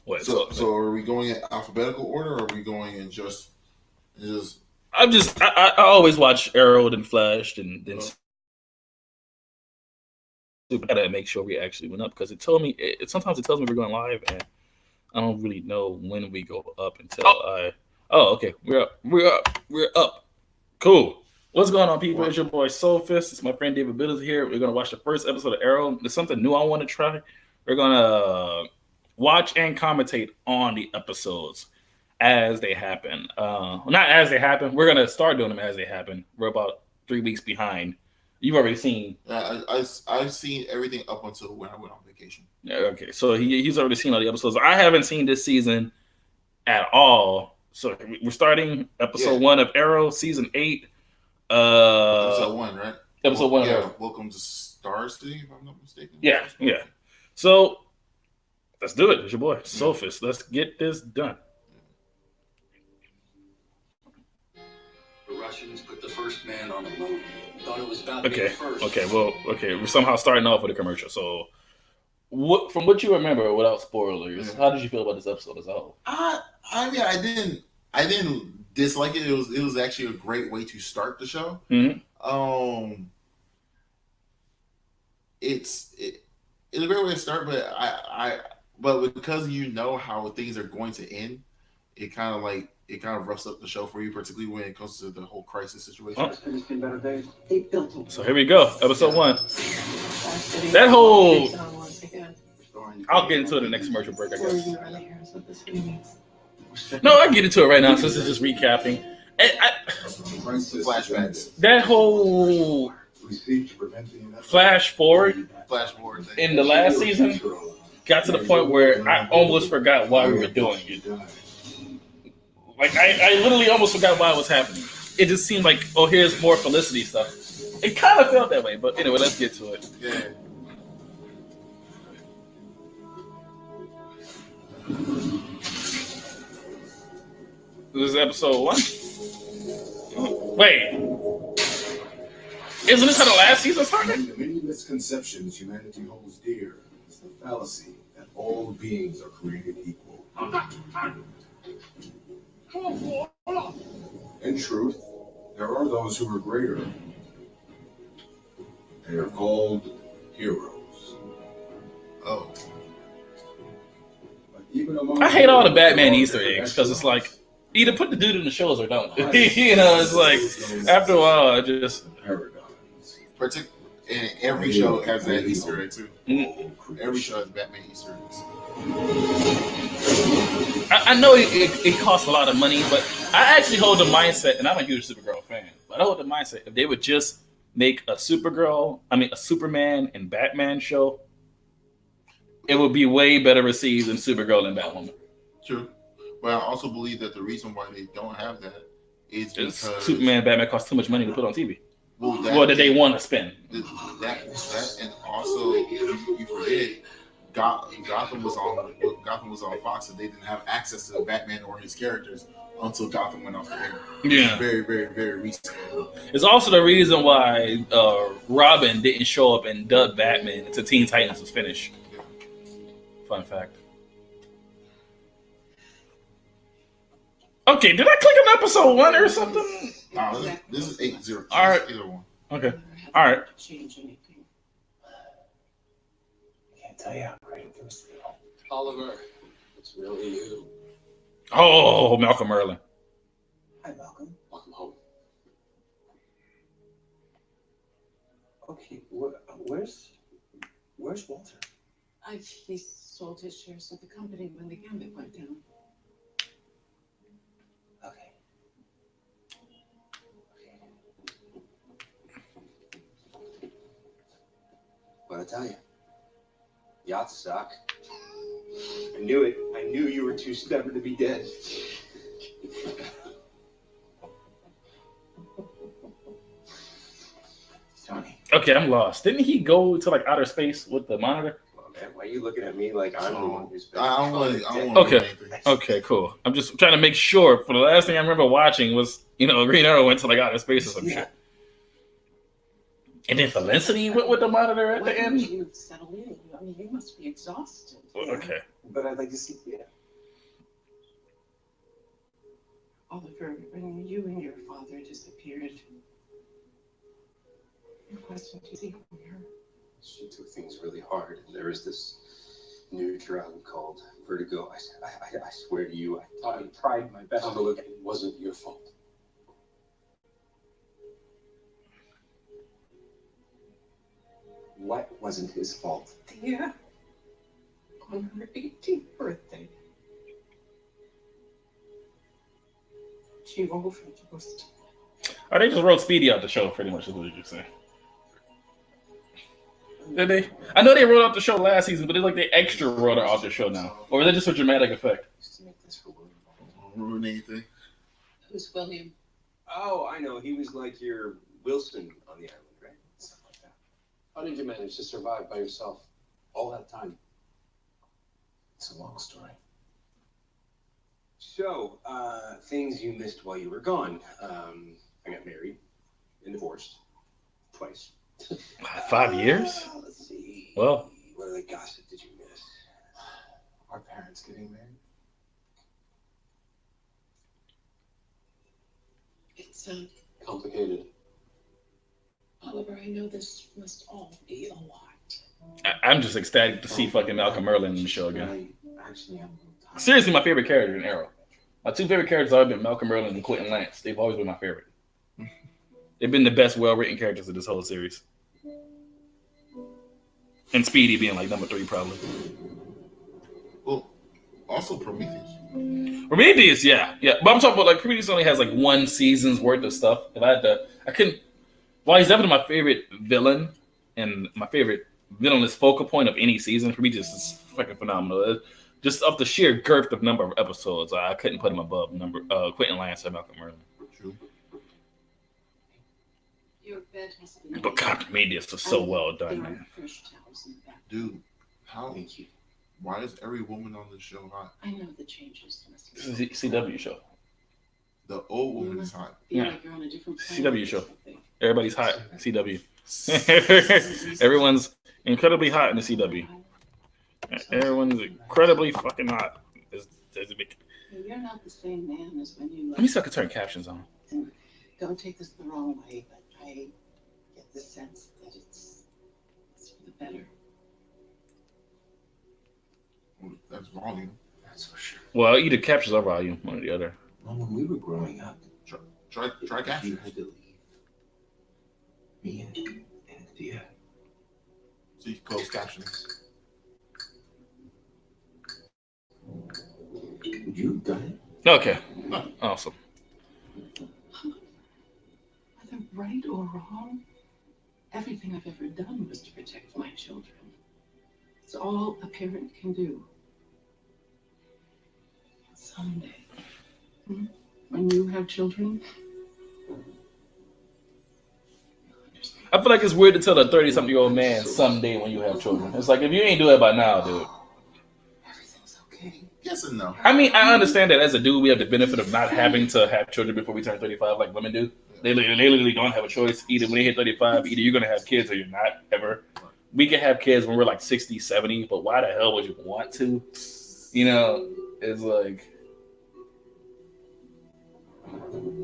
What? So are we going in alphabetical order, or are we going in just? I always watch Arrow and Flash and then Super to make sure we actually went up because it told me sometimes it tells me we're going live and I don't really know when we go up until okay, we're up. Cool. What's going on, people? It's your boy Soulfist. It's my friend David Biddles here. We're gonna watch the first episode of Arrow. There's something new I want to try. We're gonna watch and commentate on the episodes as they happen. Not as they happen. We're gonna start doing them as they happen. We're about 3 weeks behind. You've already seen. I've seen everything up until when I went on vacation. Yeah, okay, so he's already seen all the episodes. I haven't seen this season at all. So we're starting episode 1 of Arrow, season 8. Episode 1, right? Episode 1. Yeah. Welcome to Star City, if I'm not mistaken. Yeah. So let's do it. It's your boy Sophist. Let's get this done. The Russians put the first man on the moon. Thought it was about Okay. being first. Okay. We're somehow starting off with a commercial. So, from what you remember, without spoilers, how did you feel about this episode as a whole? I mean, I didn't dislike it. It was actually a great way to start the show. Mm-hmm. It's a great way to start, but because you know how things are going to end, it kind of roughs up the show for you, particularly when it comes to the whole crisis situation. So here we go, episode 1. That whole, I'll get into it in the next commercial break, I guess. No, I get into it right now. So this is just recapping. Flashbacks. That whole flash forward in the last season got to the point where I almost forgot why we were doing it. Like, I literally almost forgot why it was happening. It just seemed like, oh, here's more Felicity stuff. It kind of felt that way, but anyway, let's get to it. Yeah. This is episode 1? Wait. Isn't this how the last season started? The many misconceptions humanity holds dear is the fallacy that all beings are created equal. In truth, there are those who are greater. They are called heroes. Oh. But even among I hate all the Batman Easter eggs because it's like, either put the dude in the shows or don't. It's like, after a while, I just... And every show has that Easter egg, too. Mm-hmm. Every show has Batman Easter eggs. I know it costs a lot of money, but I actually hold the mindset, and I'm a huge Supergirl fan, but I hold the mindset, if they would just make a Superman and Batman show, it would be way better received than Supergirl and Batwoman. True. But I also believe that the reason why they don't have that is because Superman and Batman cost too much money to put on TV. Well, that they want to spend. That and also you forget Gotham was on Fox, and they didn't have access to Batman or his characters until Gotham went off the air. Yeah, very, very, very recent. It's also the reason why Robin didn't show up and dub Batman until Teen Titans was finished. Yeah. Fun fact. Okay, did I click on episode 1 or something? No, this is 8-0. All right. Either one. Okay. All right. Change anything. I can't tell you how great it feels to be home. Oliver, it's really you. Oh, Malcolm Merlin. Hi, Malcolm. Welcome home. Okay, where's Walter? He sold his shares of the company when the Gambit went down. Okay. What I tell you? Yachts suck. I knew it. I knew you were too stubborn to be dead. Tony. Okay, I'm lost. Didn't he go to like outer space with the monitor? Well, man, why are you looking at me like I'm the one who's been... I don't want Okay. Okay, cool. I'm just trying to make sure. For the last thing I remember watching was, Green Arrow went to like outer space or some shit. And then Felicity went with the monitor at the end. You settle in. I mean, you must be exhausted. Okay. But I'd like to see. Yeah. Oliver, when you and your father disappeared, your question to see her. She took things really hard. There is this new drug called Vertigo. I swear to you, I tried my best to look. It wasn't your fault. What wasn't his fault? Thea, on her 18th birthday, she overdosed. Oh, they just wrote Speedy out the show, pretty much, is what you're saying. Did they? I know they wrote out the show last season, but it's like they extra wrote her off the show now. Or is it just for dramatic effect? Used to make this for William. Don't ruin anything. Who's William? Oh, I know. He was like your Wilson on the island, right? Stuff like that. How did you manage to survive by yourself all that time? It's a long story. So, things you missed while you were gone. I got married and divorced twice. 5 years? Let's see. Well, What other gossip did you miss? Our parents getting married. It's, Complicated. Oliver, I know this must all be a lot. I'm just ecstatic to see fucking Malcolm Merlin in the show again. I actually have a little time. Seriously, my favorite character in Arrow. My two favorite characters have been Malcolm Merlin and Quentin Lance. They've always been my favorite. They've been the best, well-written characters of this whole series. And Speedy being like number 3, probably. Well, also Prometheus. Prometheus, yeah. But I'm talking about like Prometheus only has like 1 season's worth of stuff. If I couldn't. While he's definitely my favorite villain and my favorite villainous focal point of any season, Prometheus is fucking phenomenal. Just off the sheer girth of number of episodes, I couldn't put him above Quentin Lance and Malcolm Merlin. True. Your bed has been. But God, Prometheus was so well done, man. Fresh towels in the back. Dude, how? Thank you. Why is every woman on the show hot? I know the changes must This is a CW show. The old woman is hot. feel Yeah. like you're on a different CW planet or show. something. Everybody's hot. CW. Everyone's incredibly hot in the CW. Everyone's incredibly fucking hot. You're not the same man as when you Let me see if I can turn captions on. And don't take this the wrong way, but I get the sense that it's for the better. That's volume. That's for sure. Well, either captions or volume, one or the other. Well, when we were growing up, Try you caption. had to leave. Me and Thea. So you can close captioning. Would you have done Okay. Awesome. Whether right or wrong, everything I've ever done was to protect my children. It's all a parent can do. Someday, when you have children, you'll understand. I feel like it's weird to tell a 30-something-year-old man someday when you have children. It's like, if you ain't do it by now, dude. Everything's okay. Yes and no. I mean, I understand that as a dude, we have the benefit of not having to have children before we turn 35 like women do. They literally don't have a choice. Either when they hit 35, either you're going to have kids or you're not, ever. We can have kids when we're like 60, 70, but why the hell would you want to? You know, it's like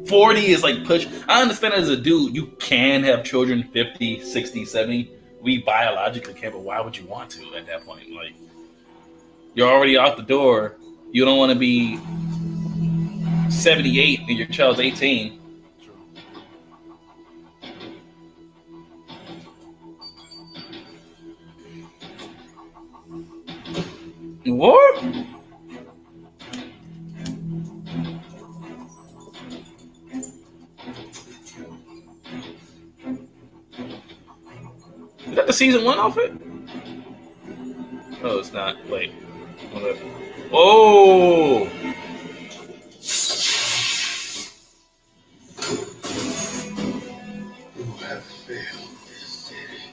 40 is like push. I understand as a dude, you can have children 50, 60, 70. We biologically can, but why would you want to at that point? Like, you're already out the door. You don't want to be 78 and your child's 18. What? Is that the season 1 outfit? No, it's not. Wait. Oh! You have failed this city.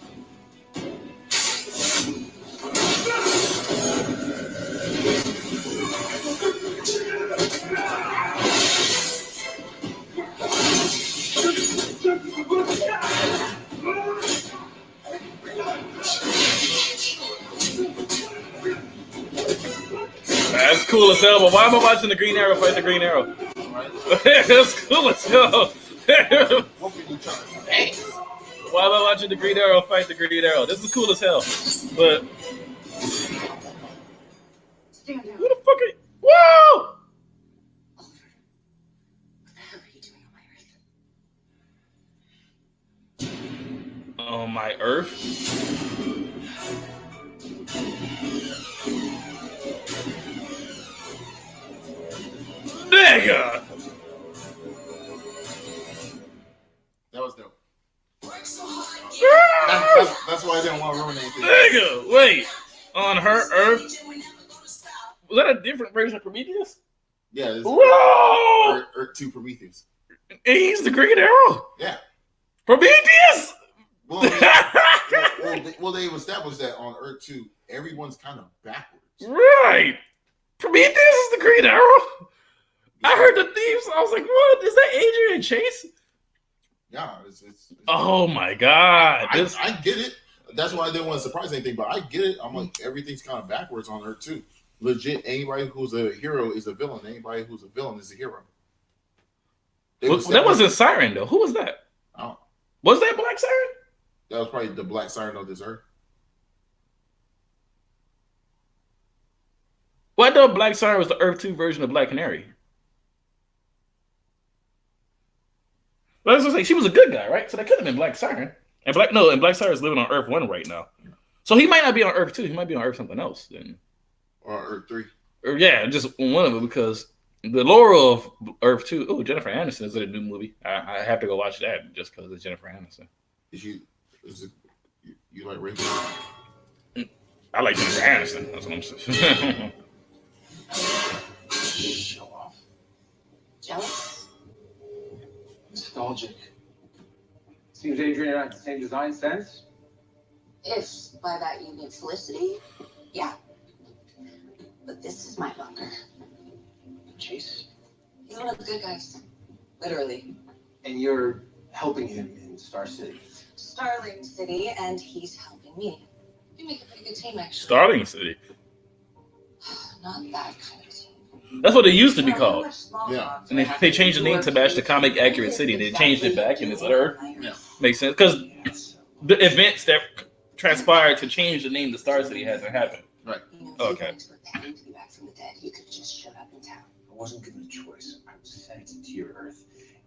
That's cool as hell, but why am I watching the Green Arrow fight the Green Arrow? That's cool as hell. Whooping each other's ass. Why am I watching the Green Arrow fight the Green Arrow? This is cool as hell. But Stand down. who the fuck are you? Whoa! What the hell are you doing on my earth? On my Earth? Nigga! That was dope. Ah! That's why I didn't want to ruin anything. Nigga, wait. On her Earth? Was that a different version of Prometheus? Yeah, this Whoa! Earth 2 Prometheus. And he's the Green Arrow? Yeah. Prometheus? Well, they've established that on Earth 2, everyone's kind of backwards. Right. Prometheus is the Green Arrow? I heard the thieves. I was like, what? Is that Adrian Chase? Yeah, it's Oh my God. I get it. That's why I didn't want to surprise anything, but I get it. I'm like, everything's kind of backwards on Earth 2. Legit, anybody who's a hero is a villain. Anybody who's a villain is a hero. That wasn't Siren, though. Who was that? Oh, Was that Black Siren? that was probably the Black Siren of this Earth. Well, I thought Black Siren was the Earth 2 version of Black Canary. But I was gonna say, she was a good guy, right? So that could have been Black Siren. And Black Siren is living on Earth 1 right now. So he might not be on Earth 2. He might be on Earth something else then. Or Earth 3. Or yeah, just one of them, because the lore of Earth 2, oh, Jennifer Aniston is in a new movie. I have to go watch that just because it's Jennifer Aniston. You like Raven? I like Jennifer Aniston. That's what I'm saying. Show off. Jealous? Nostalgic. Seems Adrian and I have the same design sense. If by that you mean Felicity, yeah. But this is my bunker. Chase. He's one of the good guys. Literally. And you're helping him in Star City. Starling City, and he's helping me. We make a pretty good team, actually. Starling City. Not that kind of team. That's what it used to be called. Yeah. And they changed the name to match the comic accurate city. They changed it back and it's Earth. Yeah. Makes sense. Because the events that transpired to change the name to Star City hasn't happened. Right. You know, Okay. if you wanted to be back from the dead, you could have just showed up in town. I wasn't given a choice. I was sent to your Earth,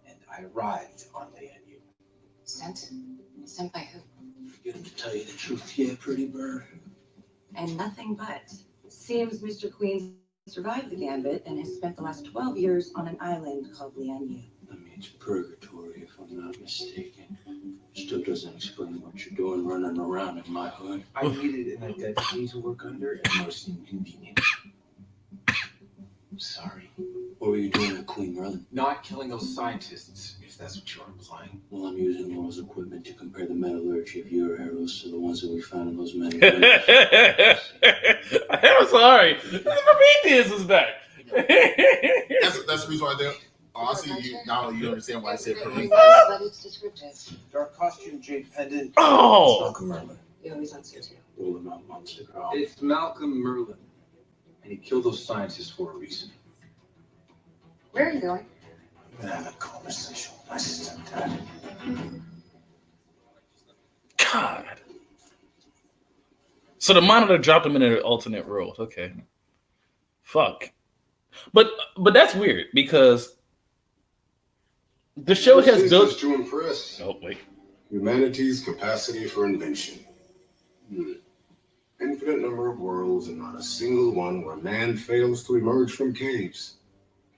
and I arrived on Leanu. Sent? Sent by who? Get him to tell you the truth, yeah, pretty bird. And nothing but. Seems Mr. Queen survived the gambit and has spent the last 12 years on an island called Lianu. That means purgatory, if I'm not mistaken. Still doesn't explain what you're doing running around in my hood. I needed an identity to work under, and most inconvenient. Sorry. What were you doing at Queen Merlin? Not killing those scientists, if that's what you're implying. Well, I'm using Laurel's equipment to compare the metallurgy of your arrows to the ones that we found in those many I'm sorry. Prometheus is back. That's the reason why I did. Honestly, now you understand why I said Prometheus. But it's descriptive. Dark costume, jade pendant. Oh. Malcolm Merlin. He always answer too. Roll him out months ago. It's Malcolm Merlin. And he killed those scientists for a reason. Where are you going? I'm gonna have a conversation with my stepdad. God. So the monitor dropped him in an alternate world. Okay. Fuck. But that's weird because the show has Ceases built. to impress Oh wait. humanity's capacity for invention. Infinite number of worlds and not a single one where man fails to emerge from caves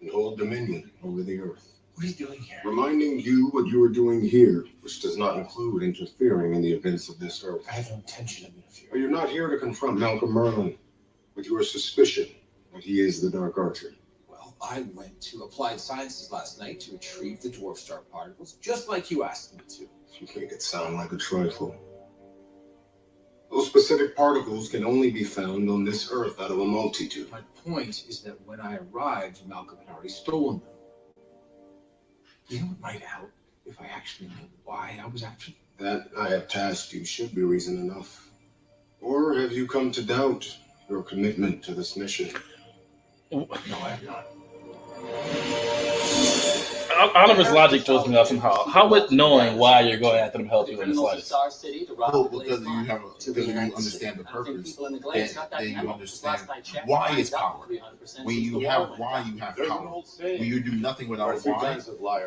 and hold dominion over the earth. What are you doing here? Reminding you what you are doing here, which does not include interfering in the events of this earth. I have no intention of Are interfering. you not here to confront Malcolm Merlin with your suspicion that he is the Dark Archer? Well, I went to Applied Sciences last night to retrieve the dwarf star particles, just like you asked me to. You make it sound like a trifle. Those specific particles can only be found on this earth out of a multitude. My point is that when I arrived, Malcolm had already stolen them. You know what might help if I actually knew why I was after them? That I have tasked you should be reason enough. Or have you come to doubt your commitment to this mission? No, I have not. Oliver's logic throws me off somehow. How would knowing why you're going after them help you in the slightest? Well, because you understand the purpose, then you understand why is power. When you have why, you have power. When you do nothing without why,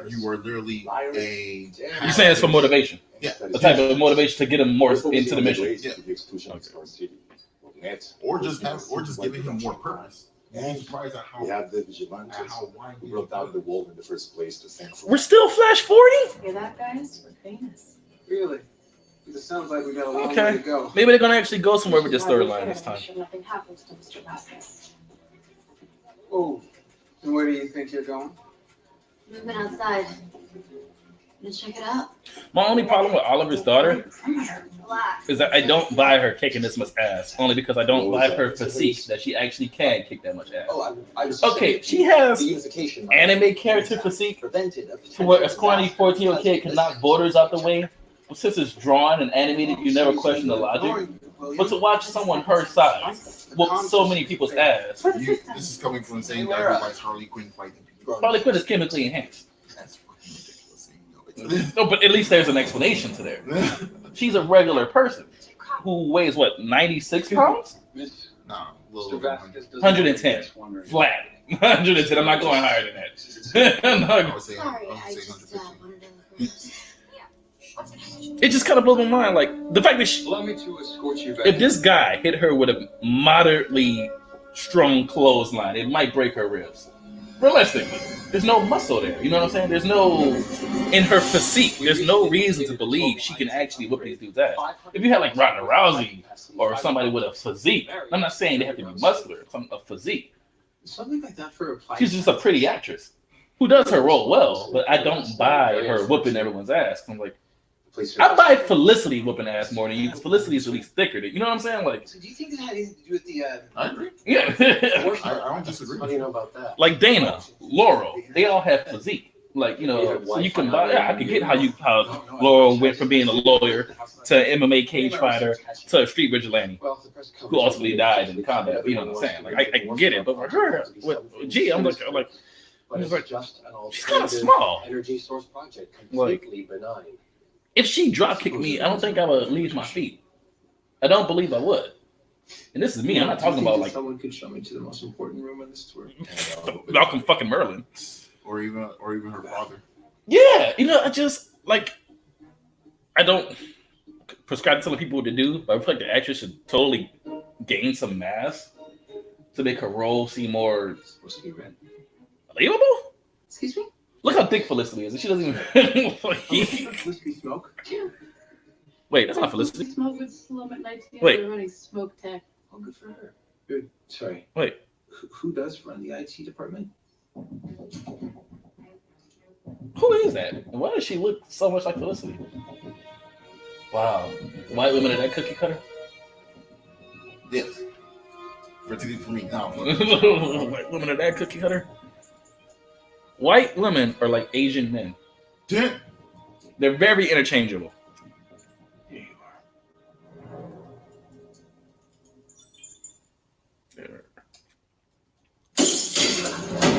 you are literally a. You're saying it's for motivation. Yeah, A type of motivation to get him more into the mission. Yeah. Or just giving him more purpose. And surprised at how We have the vigilantes who brought out the wolf in the first place to thank for. We're still Flash 40? Hear that, guys? We're famous. Really? It sounds like we got a long way Okay. to go. Maybe they're going to actually go somewhere with this storyline this time. Nothing happens to Mr. Vasquez. Oh, and where do you think you're going? Moving outside. Gonna check it out. My only problem with Oliver's daughter Relax. is that I don't buy her kicking this much ass. Only because I don't buy her physique that she actually can kick that much ass. Oh, I was Okay, she has anime character physique to where a scrawny 14-year-old kid can knock borders out the way. Well, since it's drawn and animated, you never question the logic. But to watch someone her size whoop so many people's ass, this is coming from the same guy who likes Harley Quinn fighting people. Harley Quinn is chemically enhanced. That's fucking ridiculous. No, but at least there's an explanation to there. She's a regular person who weighs what, 96 pounds? Nah, Mr. Vasquez doesn't 110. wondering. Flat. 110. I'm not going higher than that. I'm not- I would say Sorry, I 150. just wanted to. it just kind of blows my mind. Like the fact that Allow me to escort you back. if this guy hit her with a moderately strong clothesline, it might break her ribs. Realistically, there's no muscle there. You know what I'm saying? There's no in her physique. There's no reason to believe she can actually whip these dudes' ass. If you had like Ronda Rousey or somebody with a physique, I'm not saying they have to be muscular. A physique. Something like that for a fight. She's just a pretty actress who does her role well, but I don't buy her whooping everyone's ass. I'm like, I buy Felicity whooping ass more than you because Felicity is at least thicker. You know what I'm saying? Like, So do you think that had anything to do with the? I agree. yeah, I don't disagree. How do you know about that? like Dana, Laurel, they all have physique. Like, you know, so you can buy. Yeah, I can get how Laurel went from being a lawyer to MMA cage fighter to a street vigilante Well, the press who ultimately died in combat. You know what I'm saying? Like, I get it, but for her, gee, I'm like, But it's like, just an she's kind of alternative small. energy source project, Like- completely benign. If she drop kicked me, I don't think I would leave my feet. I don't believe I would. And this is me. I'm not talking about like someone could show me to the most important room on this tour. Malcolm fucking Merlin. Or even her father. Yeah, you know, I just like I don't prescribe to telling people what to do, but I feel like the actress should totally gain some mass to make her role seem more Supposed to be red. believable. Excuse me? Look how thick Felicity is, and she doesn't even. Whiskey smoke. Wait, that's not Felicity. Smoke with Sloan at night together. Wait. Running smoke tech. Oh, good for her. Good. Sorry. Wait, Who does run the IT department? who is that? Why does she look so much like Felicity? Wow, white women are that cookie cutter. Yes. For me, no. White women are that cookie cutter. White women are like Asian men. Yeah. They're very interchangeable. Here you are.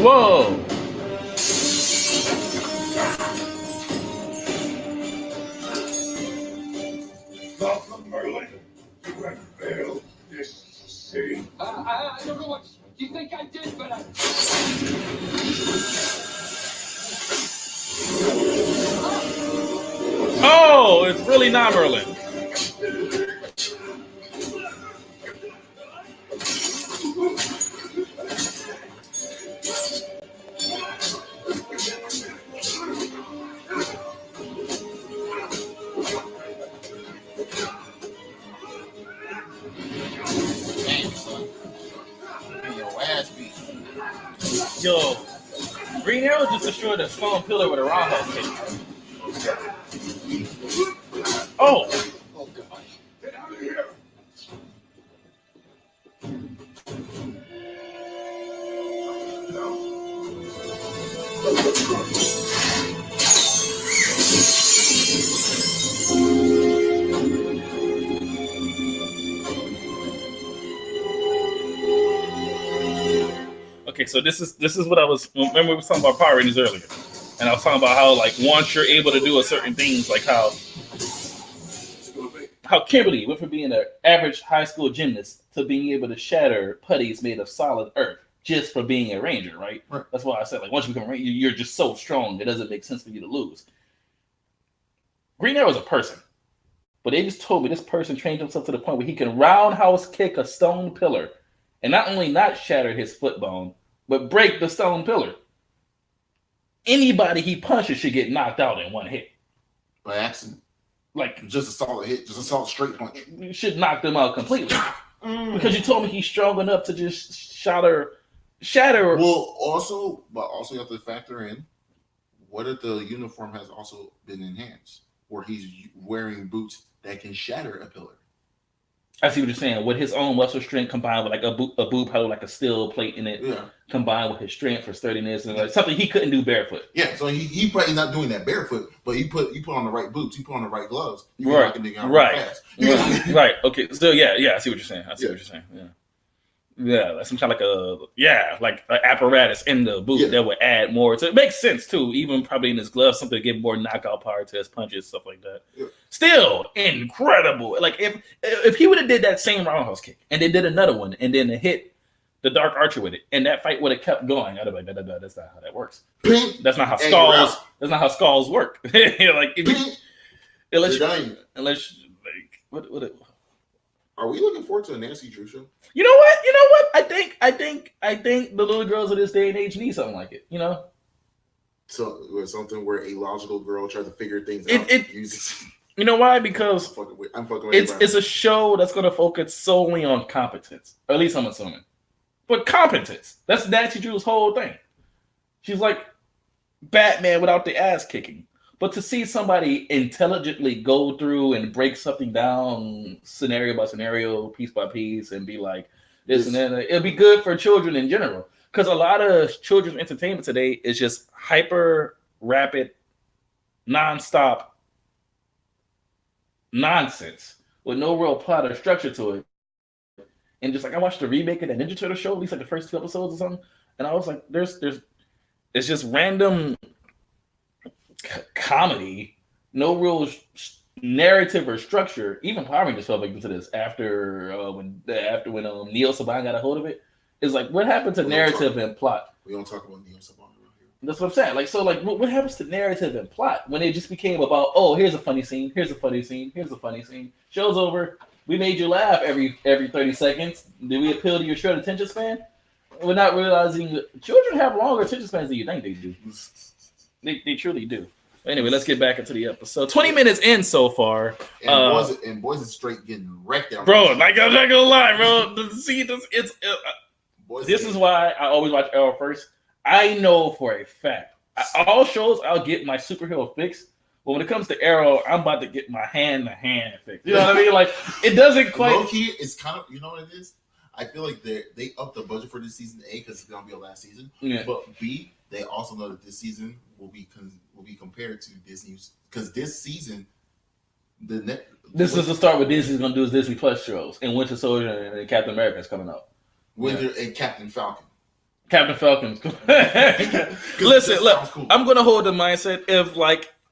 Whoa! Malcolm Merlin, you have failed this city. I don't know what you think I did, but I... Oh, it's really not Merlin. Damn, son. Getting your ass beat. Yo, Green Arrow just destroyed a stone pillar with a roundhouse kick. Oh, Oh, God. Get out of here! okay. Okay, so this is what I was. Remember we were talking about Power Rangers earlier, and I was talking about how like once you're able to do a certain things, like how Kimberly went from being an average high school gymnast to being able to shatter putties made of solid earth just for being a ranger, right? That's why I said like once you become a ranger, you're just so strong it doesn't make sense for you to lose. Green Arrow is a person, but they just told me this person trained himself to the point where he can roundhouse kick a stone pillar and not only not shatter his foot bone, but break the stone pillar. Anybody he punches should get knocked out in one hit. By accident. Like just a solid hit, just a solid straight punch. You should knock them out completely. Because you told me he's strong enough to just shatter. Well, also you have to factor in what if the uniform has also been enhanced, where he's wearing boots that can shatter a pillar. I see what you're saying. With his own muscle strength combined with like a boot powder, like a steel plate in it, combined with his strength for sturdiness and like something he couldn't do barefoot. Yeah, so he probably not doing that barefoot, but you put on the right boots, you put on the right gloves, you right, can knock a nigga out fast. Right. Okay. So yeah. I see what you're saying. What you're saying. Yeah, like some kind of like an apparatus in the boot that would add more to it. Makes sense too. Even probably in his gloves, something to give more knockout power to his punches, stuff like that. Yeah. Still incredible. Like if he would have did that same roundhouse kick and then did another one and then hit the Dark Archer with it, and that fight would have kept going, I'd have been like, that's not how that works. That's not how skulls. That's not how skulls work. Like unless what. Are we looking forward to a Nancy Drew show? You know what? I think the little girls of this day and age need something like it. You know. So something where a logical girl tries to figure things out. You know why? Because I'm fucking it's a show that's going to focus solely on competence. Or at least I'm assuming. But competence. That's Nancy Drew's whole thing. She's like Batman without the ass kicking. But to see somebody intelligently go through and break something down scenario by scenario, piece by piece, and be like this and that, it'll be good for children in general. Because a lot of children's entertainment today is just hyper rapid, nonstop nonsense with no real plot or structure to it. And just like I watched the remake of that Ninja Turtle show, at least like the first 2 episodes or something, and I was like, it's just random comedy, no real narrative or structure. Even Power Rangers fell victim to this after when Neo Saban got a hold of it. It's like, what happened to narrative and plot? We don't talk about Neo Saban around here. That's what I'm saying. Like, so, like, what happens to narrative and plot when it just became about, oh, here's a funny scene, here's a funny scene, here's a funny scene. Show's over. We made you laugh every 30 seconds. Did we appeal to your short attention span? We're not realizing that children have longer attention spans than you think they do. They truly do. Anyway, let's get back into the episode. 20 minutes in so far. And boys is straight getting wrecked out. Bro, like I'm not gonna lie, bro. See, this is why I always watch Arrow first. I know for a fact, all shows I'll get my superhero fix. But when it comes to Arrow, I'm about to get my hand-to-hand fix. You know what I mean? Like, it doesn't quite. Low-key, it's kind of, you know what it is? I feel like they upped the budget for this season, A, because it's going to be a last season. Yeah. But B, they also know that this season will be compared to Disney's, because this season, this is the start. What Disney's going to do is Disney Plus shows, and Winter Soldier and Captain America is coming up. And Captain Falcon. Captain Falcon's cool. Listen, look, cool. I'm going to hold the mindset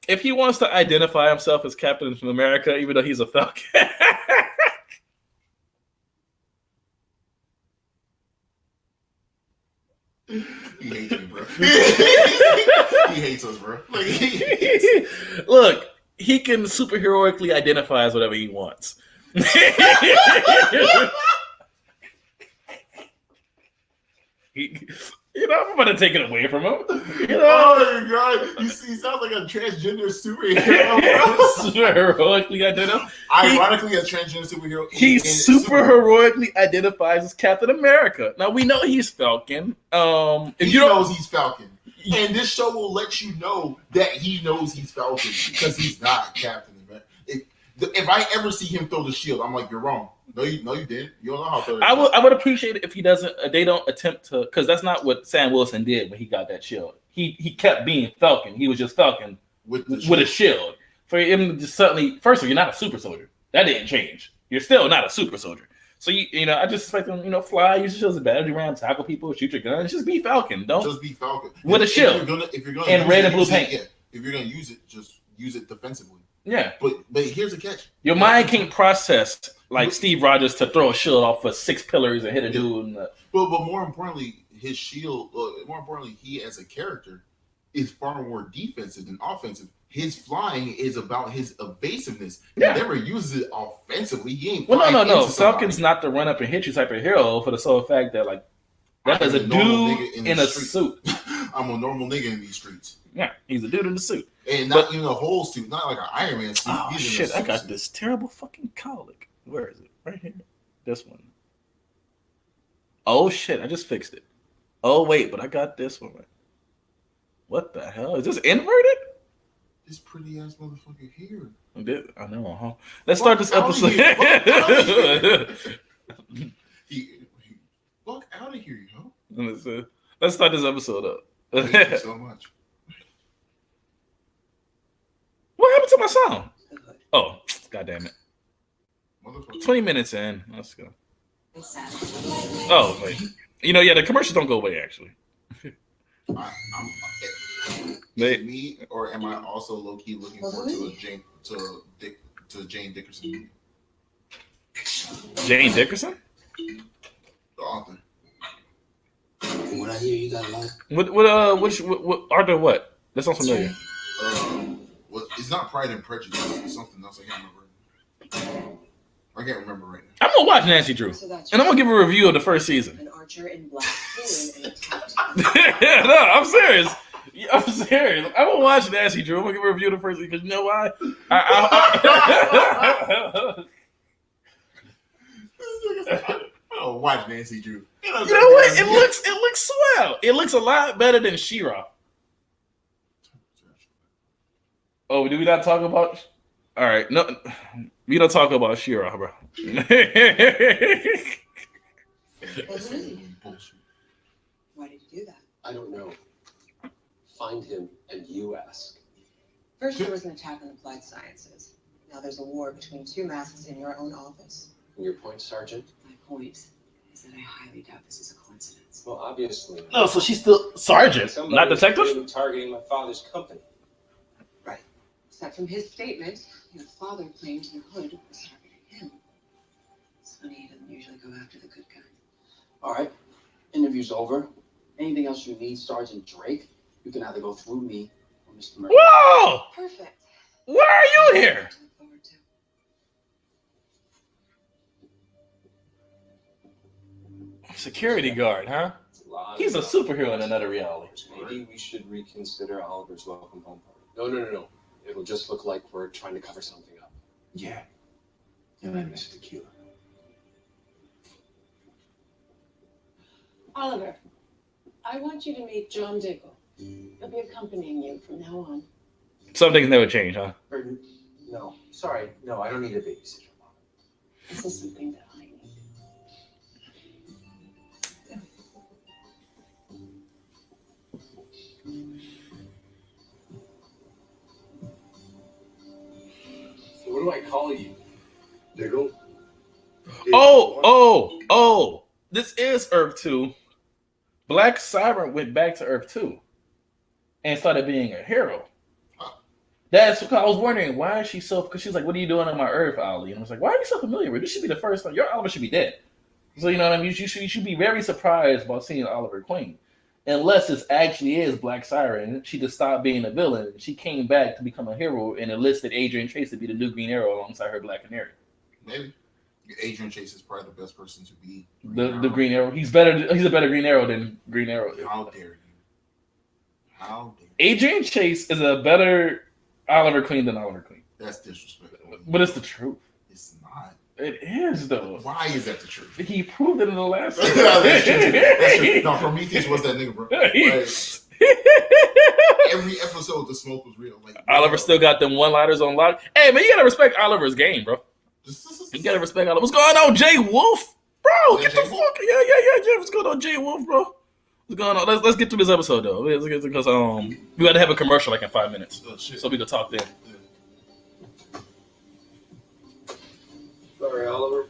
if he wants to identify himself as Captain America, even though he's a Falcon. He hates me, bro. He hates us, bro. Look, he can superheroically identify as whatever he wants. I'm going to take it away from him. Oh my god! He sounds like a transgender superhero. Super heroically identified. Ironically, a transgender superhero. He super heroically identifies as Captain America. Now we know he's Falcon. He knows he's Falcon, and this show will let you know that he knows he's Falcon because he's not Captain America. If I ever see him throw the shield, I'm like, you're wrong. No, you didn't. You don't know how to throw it. I would appreciate it if he doesn't. They don't attempt to, because that's not what Sam Wilson did when he got that shield. He kept being Falcon. He was just Falcon with a shield. For him to just suddenly, first of all, you're not a super soldier. That didn't change. You're still not a super soldier. So I just expect them, fly, use your shields as a battering ram, tackle people, shoot your guns, just be Falcon. Don't just be Falcon with a shield. If you're gonna and red and blue paint. If you're gonna use it, just use it defensively. Yeah. But here's the catch. Your mind can't process like Steve Rogers to throw a shield off of 6 pillars and hit a dude. But more importantly, his shield. More importantly, he as a character is far more defensive than offensive. His flying is about his evasiveness. Yeah. He never uses it offensively. He ain't. Well, no. into Falcon's somebody. not the run up and hit you type of hero for the sole fact that that is a dude in a suit. I'm a normal nigga in these streets. Yeah, he's a dude in a suit. And not even a whole suit, not like an Iron Man suit. Oh He's in a shit! I suit got suit. this terrible fucking colic. Where is it? Right here. This one. Oh shit! I just fixed it. Oh wait, but I got this one. What the hell is this inverted? This pretty ass motherfucker here. I know, huh? Let's start this episode. Fuck out of here, yo. Let's start this episode up. Thank you so much. What happened to my sound? Oh, god damn it. 20 minutes in. Let's go. Oh, wait. The commercials don't go away, actually. Is it me, or am I also low key looking forward to Jane Dickerson movie? Jane Dickerson? The author. When I hear you got a lot. What Arthur? What? That sounds familiar. It's not Pride and Prejudice. It's something else. I can't remember right now. I'm gonna watch Nancy Drew, and I'm gonna give a review of the first season. An archer in black and a captain. No, I'm serious. I'm serious. I'm gonna watch Nancy Drew. I'm gonna give a review of the first season because you know why? Oh, watch Nancy Drew. You know what? It looks swell. It looks a lot better than She-Ra. Oh, did we not talk about? All right, no, we don't talk about She-Ra, bro. Why did you do that? I don't know. Find him and you ask. First, there was an attack on applied sciences. Now there's a war between 2 masks in your own office. And your point, Sergeant? My point is that I highly doubt this is a coincidence. Well, obviously. No, so she's still sergeant, Somebody not is detective. clearly targeting my father's company. Right. Except from his statement, your father claimed the hood was targeting him. It's funny he doesn't usually go after the good guy. All right. Interview's over. Anything else you need, Sergeant Drake, you can either go through me or Mr. Murray. Whoa! Perfect. Why are you here? To look forward to. Security guard, huh? He's a superhero in another reality. Maybe we should reconsider Oliver's welcome home party. No. It'll just look like we're trying to cover something up. Yeah. And I miss tequila. Oliver, I want you to meet John Diggle. He'll be accompanying you from now on. Some things never change, huh? No. Sorry. No, I don't need a babysitter. This is something that I need. So what do I call you? Diggle? Oh! This is Earth 2. Black Siren went back to Earth 2 and started being a hero. That's because I was wondering, why is she so... Because she's like, what are you doing on my Earth, Ollie? And I was like, why are you so familiar with this? Should be the first time. Your Oliver should be dead. So, you know what I mean? You should be very surprised about seeing Oliver Queen. Unless this actually is Black Siren. She just stopped being a villain. She came back to become a hero and enlisted Adrian Chase to be the new Green Arrow alongside her Black Canary. Maybe. Adrian Chase is probably the best person to be The Green Arrow. He's a better Green Arrow than Green Arrow. How dare you? How dare you? Adrian Chase is a better Oliver Queen than Oliver Queen. That's disrespectful. But it's the truth. It's not. It is, though. Why is that the truth? He proved it in the last That's true. That's true. No, Prometheus was that nigga, bro. Like, every episode, the smoke was real. Like, Oliver still got them one-liners on lock. Hey, man, you gotta respect Oliver's game, bro. You gotta respect Oliver. What's going on, Jay Wolf? Bro, get the fuck. Yeah. What's going on, Jay Wolf, bro? What's going on? Let's get through this episode, though. Because we gotta have a commercial like in 5 minutes. Oh, shit. So we can talk then. Sorry, Oliver.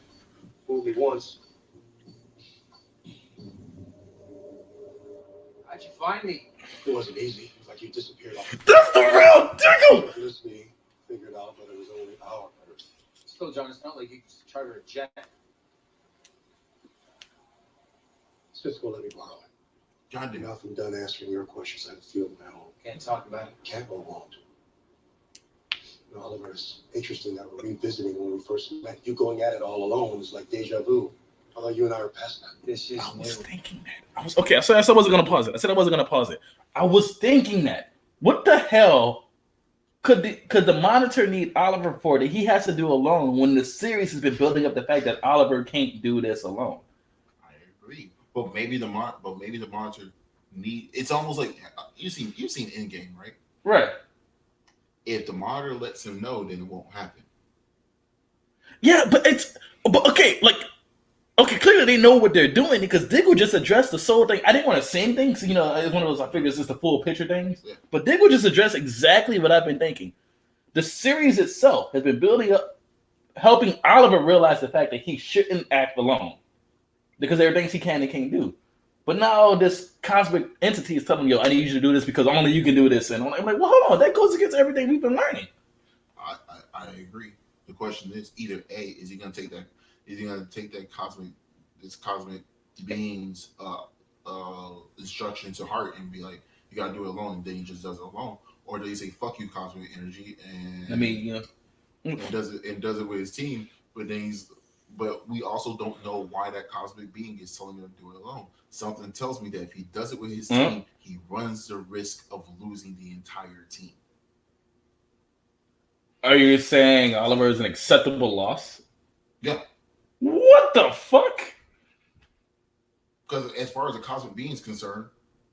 Fooled me once. How'd you find me? It wasn't easy. It was like you disappeared off. That's the real Diggle! Listening, figured out that it was only our Earth. Still, John, it's not like you could charter a jet. Cisco, let me borrow it. God damn. Now I'm done answering your questions. I have a field of my own. Can't talk about it. Can't or won't. You know, Oliver, it's interesting that we're revisiting when we first met. You going at it all alone is like deja vu. Although you and I are past that. This is I was new. thinking that. I said I wasn't gonna pause it. I said I wasn't gonna pause it. I was thinking that. What the hell could the Monitor need Oliver for that he has to do alone when the series has been building up the fact that Oliver can't do this alone? I agree, but maybe the Monitor need. It's almost like you've seen Endgame, right? Right. If the Monitor lets him know, then it won't happen. Yeah, but okay, clearly they know what they're doing because Diggle just addressed the soul thing. I didn't want to say anything, so, it's one of those, I figure it's just the full picture things. Yeah. But Diggle just addressed exactly what I've been thinking. The series itself has been building up, helping Oliver realize the fact that he shouldn't act alone because there are things he can and can't do. But now this cosmic entity is telling you, I need you to do this because only you can do this. And I'm like, well, hold on, that goes against everything we've been learning. I agree. The question is either A, is he gonna take that? Is he gonna take that cosmic being's instruction to heart and be like, you gotta do it alone, and then he just does it alone? Or does he say, fuck you, cosmic energy, and and does it with his team, but we also don't know why that cosmic being is telling him to do it alone. Something tells me that if he does it with his team, he runs the risk of losing the entire team. Are you saying Oliver is an acceptable loss? Yeah. What the fuck? Because as far as the cosmic being is concerned,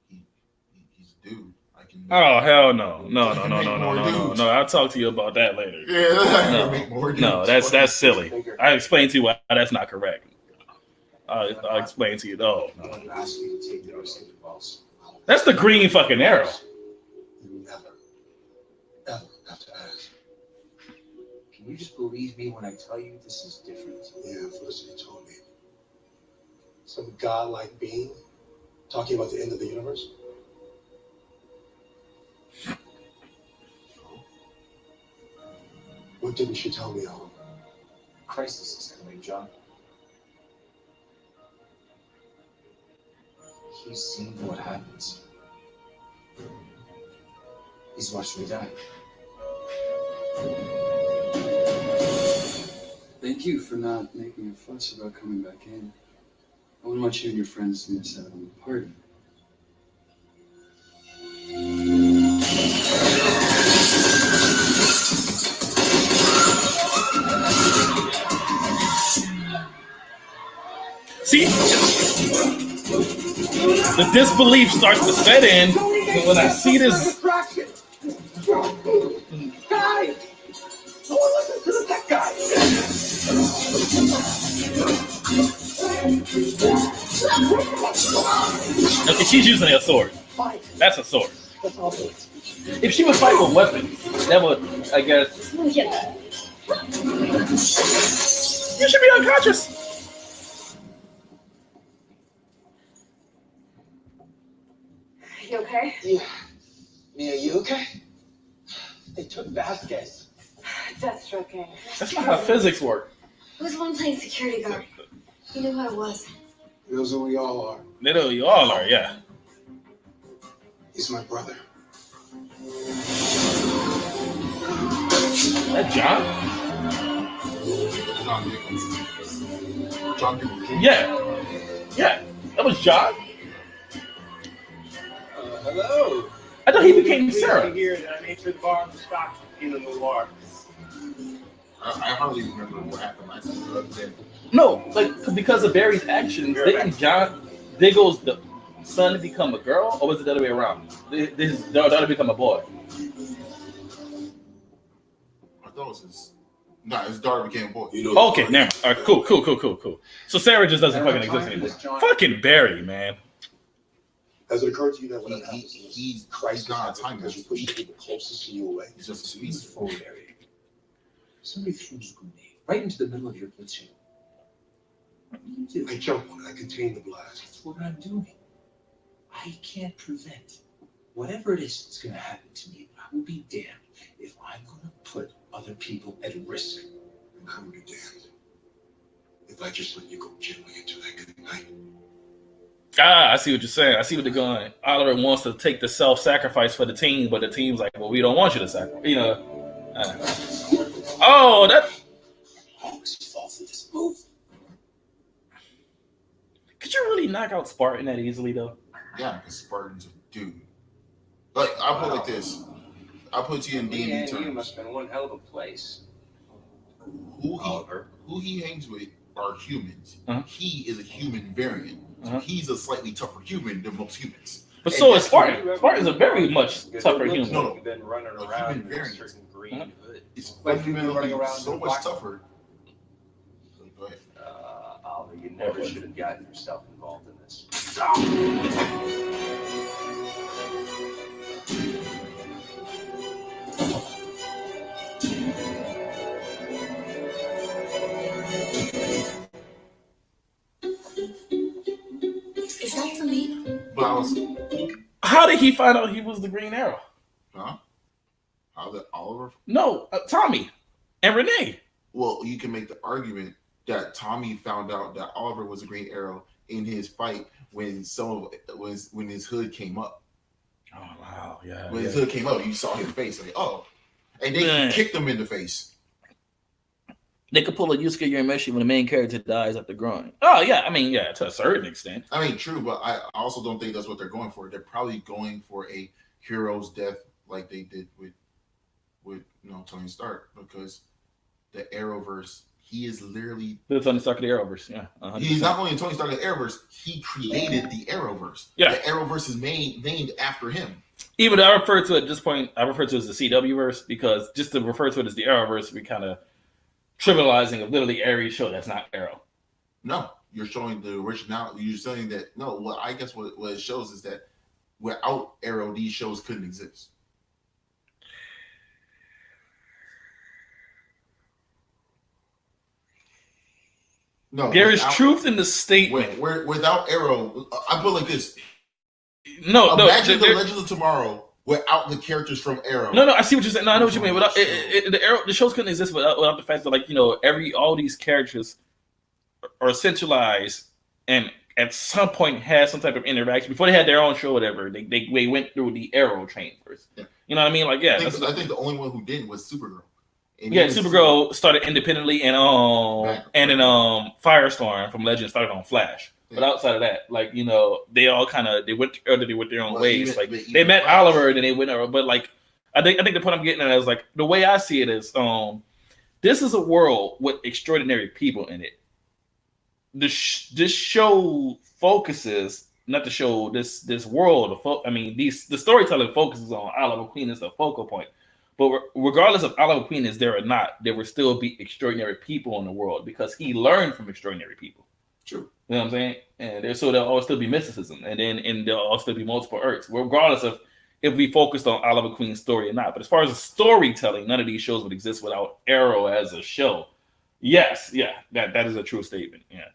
he's a dude. Oh hell no. No. I'll talk to you about that later. Yeah, no, that's silly. I explained to you why that's not correct. I'll explain to you though. No. That's the green fucking arrow. You never, ever have to ask. Can you just believe me when I tell you this is different? Yeah, Felicity told me. Some godlike being talking about the end of the universe. What didn't she tell me, Oliver? Crisis is coming, John. He's seen what happens. He's watched me die. Thank you for not making a fuss about coming back in. I wouldn't want you and your friends to miss out on the party. See, the disbelief starts to set in when I see this. Guys! No one listens to the tech guy! Okay, she's using a sword. That's a sword. If she would fight with weapons, that would, I guess. You should be unconscious. You okay? Yeah. Mia, you okay? They took Vasquez. Deathstroke gang. That's not how physics work. Who's the one playing security guard? You knew who I was. He knows who we all are. They know you all are, yeah. He's my brother. That John? John Nichols. Yeah. Yeah. That was John. Hello. I thought he became Sarah. Here that I made sure the bar was stocked in the noir. I hardly remember what happened last time the other day. No, like because of Barry's actions, didn't John Diggle's the son become a girl, or was it the other way around? His daughter become a boy. I thought it was his daughter became a boy. Okay, never mind. All right, cool. So Sarah just doesn't fucking exist anymore. Fucking Barry, man. Has it occurred to you that when he's not a time because you push people closest to you away? He's just a species. Somebody threw a grenade right into the middle of your platoon. What do you do? I jump on it. I contain the blast. That's what I'm doing. I can't prevent whatever it is that's going to happen to me. I will be damned if I'm going to put other people at risk. And I will be damned if I just let you go gently into that good night. Ah, I see what you're saying. I see what they're going. Oliver wants to take the self-sacrifice for the team, but the team's like, well, we don't want you to sacrifice. You know. Oh, that. I always fall for this move. Could you really knock out Spartan that easily, though? Yeah, because Spartan's a dude. Like, I'll put it like this. I'll put it to you in D&D You terms. must have been one hell of a place. Who he hangs with are humans. Uh-huh. He is a human variant. So he's a slightly tougher human than most humans. But so is Spartan. Spartan's a very much tougher human. No, You've been running a around human in a variant. certain green hood. It's Like you've been running fundamentally around so in much black. tougher. Go ahead. Oliver, you never should have gotten yourself involved in this. Is that for me? But I was, How did he find out he was the Green Arrow? huh? How did Oliver? No, Tommy and Renee. Well, you can make the argument that Tommy found out that Oliver was a Green Arrow in his fight when when his hood came up. Oh wow, yeah. When his hood came up, you saw his face. Like, oh, and they Yeah. kicked him in the face. They could pull a Yusuke Urameshi when the main character dies after growing. Oh yeah, I mean yeah, to a certain extent. I mean, true, but I also don't think that's what they're going for. They're probably going for a hero's death like they did with Tony Stark, because the Arrowverse, he is literally The Tony Stark of the Arrowverse, yeah. 100%. he's not only Tony Stark of the Arrowverse, he created the Arrowverse. Yeah. The Arrowverse is named after him. Even though I refer to it at this point, I refer to it as the CW verse because just to refer to it as the Arrowverse, we kind of trivializing of literally every show that's not Arrow. No, you're showing the originality. You're saying that no. Well, I guess what it shows is that without Arrow, these shows couldn't exist. No, There is without- truth in the statement. Without Arrow, I put it like this. No, Imagine no, the Legends of Tomorrow without the characters from Arrow. No, I see what you're saying. No, I know what you mean. Without the shows couldn't exist without the fact that all these characters are centralized and at some point had some type of interaction before they had their own show, or whatever. They went through the Arrow train first. Yeah. You know what I mean? Like yeah, I think the only one who didn't was Supergirl. And yeah. even Supergirl started independently, and then Firestorm from Legends started on Flash. But outside of that, they all they went their own ways. They met Flash. Oliver, and then they went. But I think the point I'm getting at is the way I see it is, this is a world with extraordinary people in it. This show focuses not the show this world. The storytelling focuses on Oliver Queen as the focal point. But regardless of Oliver Queen is there or not, there will still be extraordinary people in the world because he learned from extraordinary people. True. You know what I'm saying? And there'll always still be mysticism, and there'll also still be multiple Earths, regardless of if we focused on Oliver Queen's story or not. But as far as the storytelling, none of these shows would exist without Arrow as a show. Yes, yeah, that is a true statement. Yeah,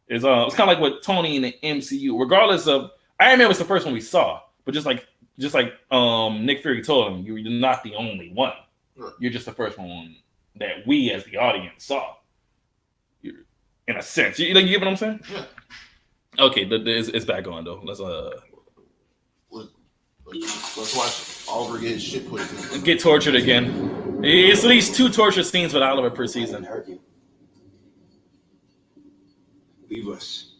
it's kind of like with Tony in the MCU. Regardless of Iron Man was the first one we saw, but just like Nick Fury told him, you're not the only one. Right. You're just the first one that we as the audience saw. In a sense, you get what I'm saying? Yeah. Okay, it's back on though. Let's watch Oliver get his shit put to him. Get tortured again. It's at least 2 torture scenes with Oliver per season. Hurt you. Leave us.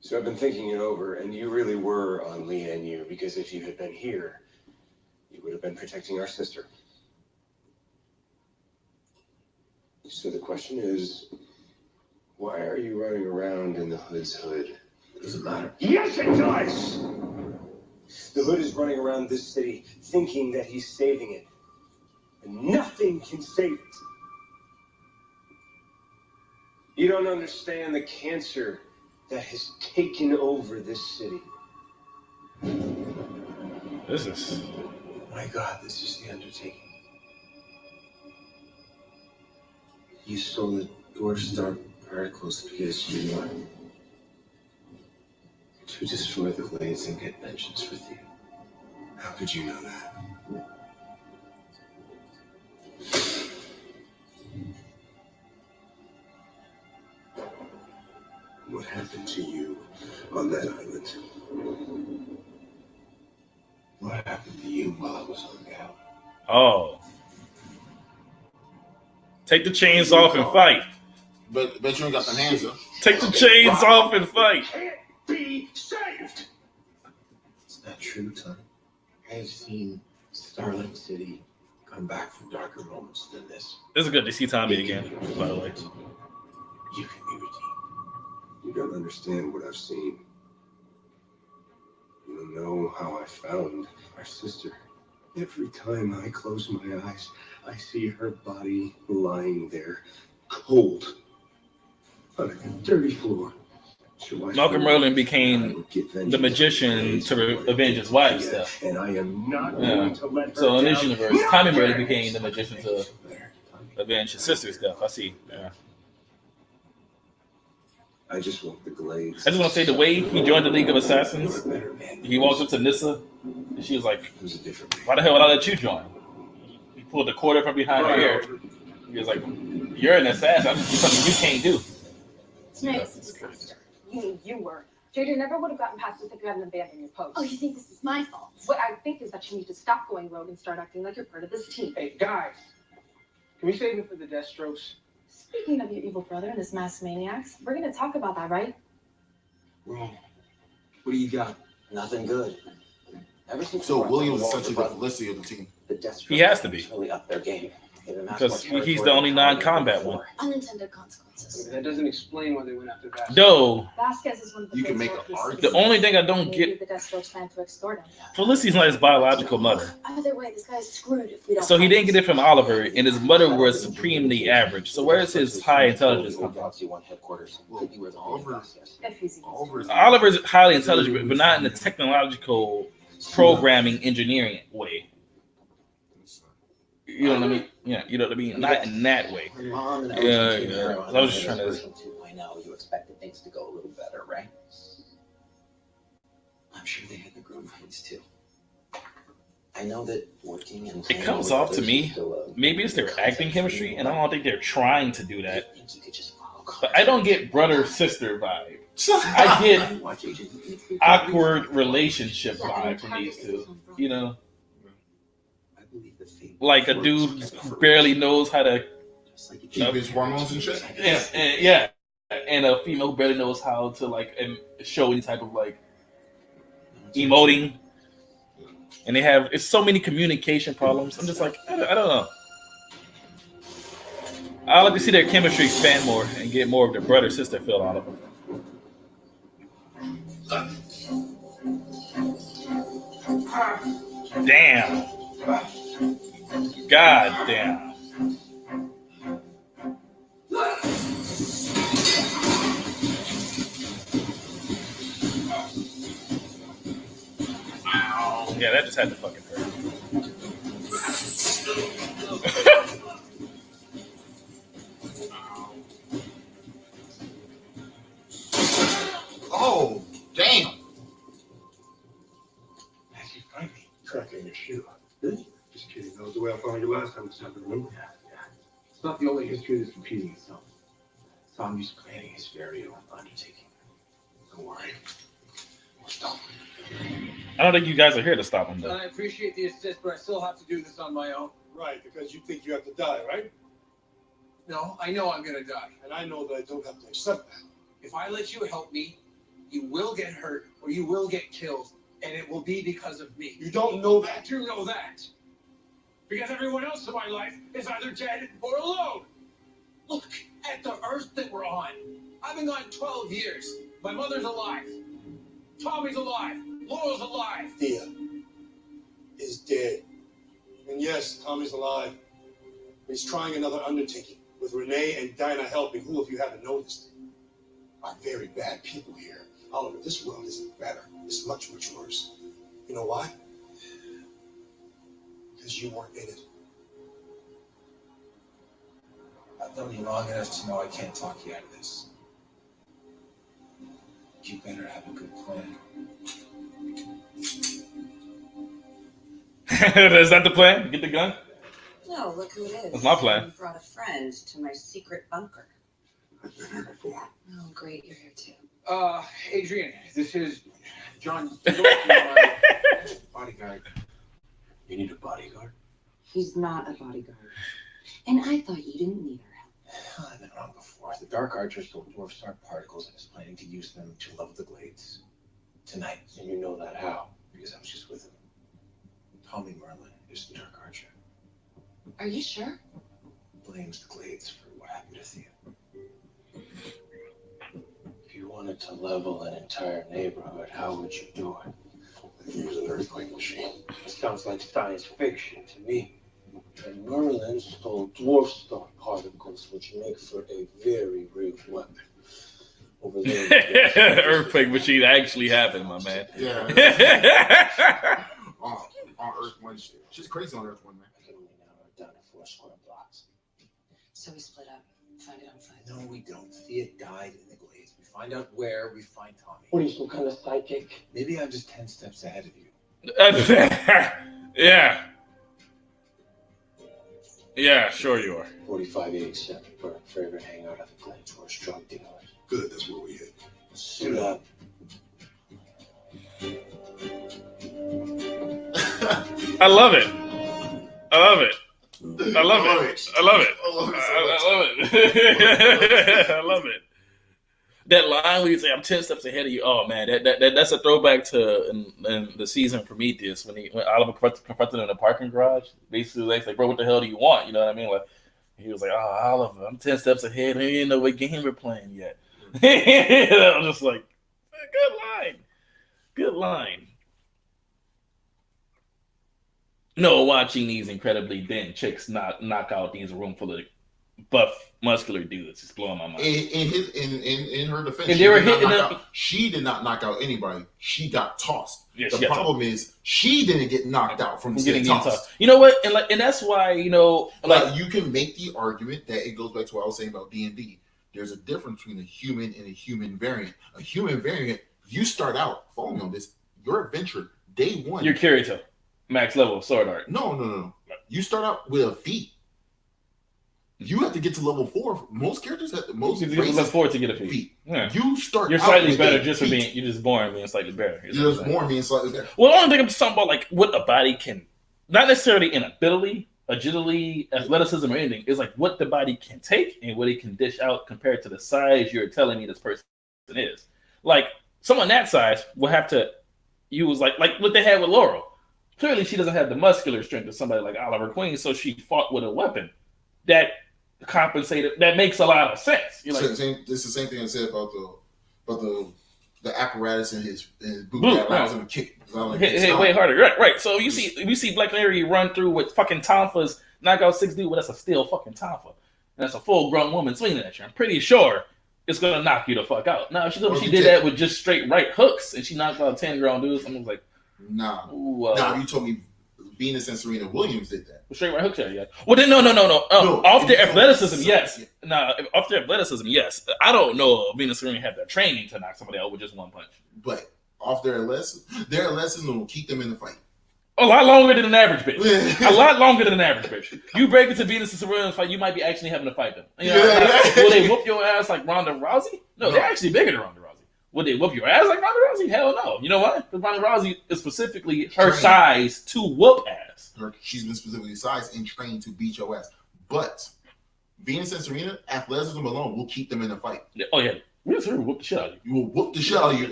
So I've been thinking it over, and you really were on Lian Yu, because if you had been here, you would have been protecting our sister. So the question is, why are you running around in the Hood's hood? Does it matter? Yes, it does! The Hood is running around this city thinking that he's saving it. And nothing can save it. You don't understand the cancer that has taken over this city. This is My God, this is the undertaking. You stole the Dwarf Star particles because you want to destroy the Glades and get vengeance with you. How could you know that? What happened to you on that island? What happened to you while I was on Gal? Oh. Take the chains off and fight. But you don't got the hands up. Take the chains off and fight. Can't be saved. It's not true, Tom. I've seen Starling City come back from darker moments than this. It's good to see Tommy again, by the way. You can be redeemed. You don't understand what I've seen. You don't know how I found our sister. Every time I close my eyes, I see her body lying there, cold, on a dirty floor. So Malcolm Merlin became the magician to avenge his wife's death. And I am not going to let her So in this down. universe, Tommy Merlin became the magician to avenge his sister's death. I see. Yeah. I just want the Glades. I just want to say the way he joined the League of Assassins, he walked up to Nissa, and she was like, "Why the hell would I let you join?" He pulled the quarter from behind her ear. He was like, "You're an assassin. I'm just something you can't do." Snakes. You mean you were. Jada never would have gotten past this if you hadn't abandoned your post. Oh, you think this is my fault? What I think is that you need to stop going rogue and start acting like you're part of this team. Hey, guys, can we save it for the Deathstrokes? Speaking of your evil brother and his mass maniacs, we're going to talk about that, right? Wrong. What do you got? Nothing good. Ever since So Mark Williams is Walker essentially the brought Felicity of the team. The Deathstrokes He has to be. really up their game. They've amassed Because more he's the territory only than ever non-combat before. one. Unintended consequences. That doesn't explain why they went after that. Though, Vasquez is one of the You can things make where an he's- argument. the only thing I don't Maybe get, the Deathstrokes plan to extort him. Felicity's not his biological mother. Either way, this guy's screwed if we don't. So he find didn't get it from Oliver, and his mother was supremely average. So where's his high intelligence come from? Galaxy One headquarters. Could be where the home Oliver- is. If he's even Oliver's Oliver's highly intelligent, but not in the technological programming engineering way. You know what I mean? Yeah, you know what I mean? Not in that way. Your mom and Yeah, Ocean yeah. Hero I was just and trying to- version 2.0, you expected things to go a little better, right? I'm sure they had the grown pains too. I know that working and It comes off to me, maybe it's their acting chemistry, and I don't think they're trying to do that. But I don't get brother-sister vibe. I get awkward relationship vibe from these two. You know? Like a dude who barely knows how to keep his hormones in check. yeah, and a female who barely knows how to like show any type of like emoting, and they have it's so many communication problems. I'm just like I don't know. I like to see their chemistry expand more and get more of the brother sister feel out of them. Damn. God damn. Yeah, that just had to fucking hurt. Oh, damn. How'd you find me? Tracking your shoe. Really? Just kidding. That was the way I found you last time. It's time to remember. Yeah. It's not the only history that's repeating itself. Tommy's planning his very own undertaking. Don't worry. We'll stop. I don't think you guys are here to stop him though. I appreciate the assist, but I still have to do this on my own. Right, because you think you have to die, right? No, I know I'm gonna die. And I know that I don't have to accept that. If I let you help me, you will get hurt or you will get killed, and it will be because of me. You don't know I that. do know that. Because everyone else in my life is either dead or alone. Look at the earth that we're on. I've been gone 12 years. My mother's alive. Tommy's alive. Laurel's alive. Thea is dead. And yes, Tommy's alive. He's trying another undertaking with Renee and Dinah helping, who, if you haven't noticed, are very bad people here. Oliver, this world isn't better. It's much, much worse. You know why? because you weren't in it. I've known you long enough to know I can't talk you out of this. You better have a good plan. Is that the plan? Get the gun? No, look who it is. That's my plan. You brought a friend to my secret bunker. I've been here before. Oh, great, you're here too. Adrian, this is John, my bodyguard. You need a bodyguard? He's not a bodyguard. And I thought you didn't need our help. I've been wrong before. The Dark Archer stole dwarf star particles and is planning to use them to level the glades tonight. And you know that how? Because I was just with him. Tommy Merlin is the Dark Archer. Are you sure? Blames the glades for what happened to Thea. If you wanted to level an entire neighborhood, how would you do it? Use an earthquake machine. It sounds like science fiction to me. And Merlin stole dwarf star particles, which make for a very real weapon. Over there. Earthquake machine actually happened, my man. Yeah. on Earth One shit. She's crazy on Earth One, man. I can only narrow it down to 4 square blocks. So we split up. Find it on foot. No, we don't. Thea died in the glades. We find out where, we find Tommy. What are you, some kind of psychic? Maybe I'm just 10 steps ahead of you. Yeah. Yeah, sure you are. 4587, our favorite hangout at the glades for drug dealers. Good, that's where we hit. Suit up. I love it. I love it. I love it. I love it. I love it. I love it. That line where you say, "I'm 10 steps ahead of you." Oh man, that's a throwback to in the season Prometheus when Oliver confronted him in the parking garage. Basically, they say, "Bro, what the hell do you want?" You know what I mean? Like he was like, "Oh, Oliver, I'm 10 steps ahead. I didn't know what game we're playing yet." I was just like, "Good line, good line." No, watching these incredibly thin chicks knock out these room full of buff, muscular dudes is blowing my mind. In her defense, and they were hitting them. She did not knock out anybody. She got tossed. Yeah, the problem is she didn't get knocked out from getting tossed. You know what? And that's why you can make the argument that it goes back to what I was saying about D&D. There's a difference between a human and a human variant. A human variant, you start out, follow me on this, your adventure, day one. You're Kirito, max level sword art. No. You start out with a feat. You have to get to level 4. Most characters have most level 4 to get a feat. Yeah. You start. You're slightly better just for being. You're just born being slightly better. You're just born being slightly better. Well, the only thing I'm just talking about, like what a body can, not necessarily in ability, agility, athleticism, or anything, is like what the body can take and what it can dish out compared to the size you're telling me this person is. Like someone that size will have to use like what they had with Laurel. Clearly, she doesn't have the muscular strength of somebody like Oliver Queen, so she fought with a weapon that compensated. That makes a lot of sense. You're like, this is the same thing I said about the apparatus in his boot that allows him to kick. Hit way harder. Right. So you see Black Canary run through with fucking Tonfa's knock out 6 dude, well, that's a steel fucking Tonfa. And that's a full grown woman swinging at you. I'm pretty sure it's gonna knock you the fuck out. Now, if she did that with just straight right hooks and she knocked out 10 grown dudes, I'm like, nah. You told me Venus and Serena Williams did that. Straight right hooks, yeah. Well, then no. Off their athleticism, yes. Nah, off their athleticism, yes. I don't know if Venus and Serena have the training to knock somebody out with just one punch. But off their athleticism will keep them in the fight. A lot longer than an average bitch. A lot longer than an average bitch. You break into Venus and Serena's fight, you might be actually having to fight them. You know, will they whoop your ass like Ronda Rousey? No, they're actually bigger than Ronda Rousey. Would they whoop your ass like Ronda Rousey? Hell no. You know why? Because Ronda Rousey is specifically her size to whoop ass. She's been specifically sized and trained to beat your ass. But Venus and Serena, athleticism alone will keep them in the fight. Oh yeah, Venus and Serena will whoop the shit out of you. You will whoop the shit out of you.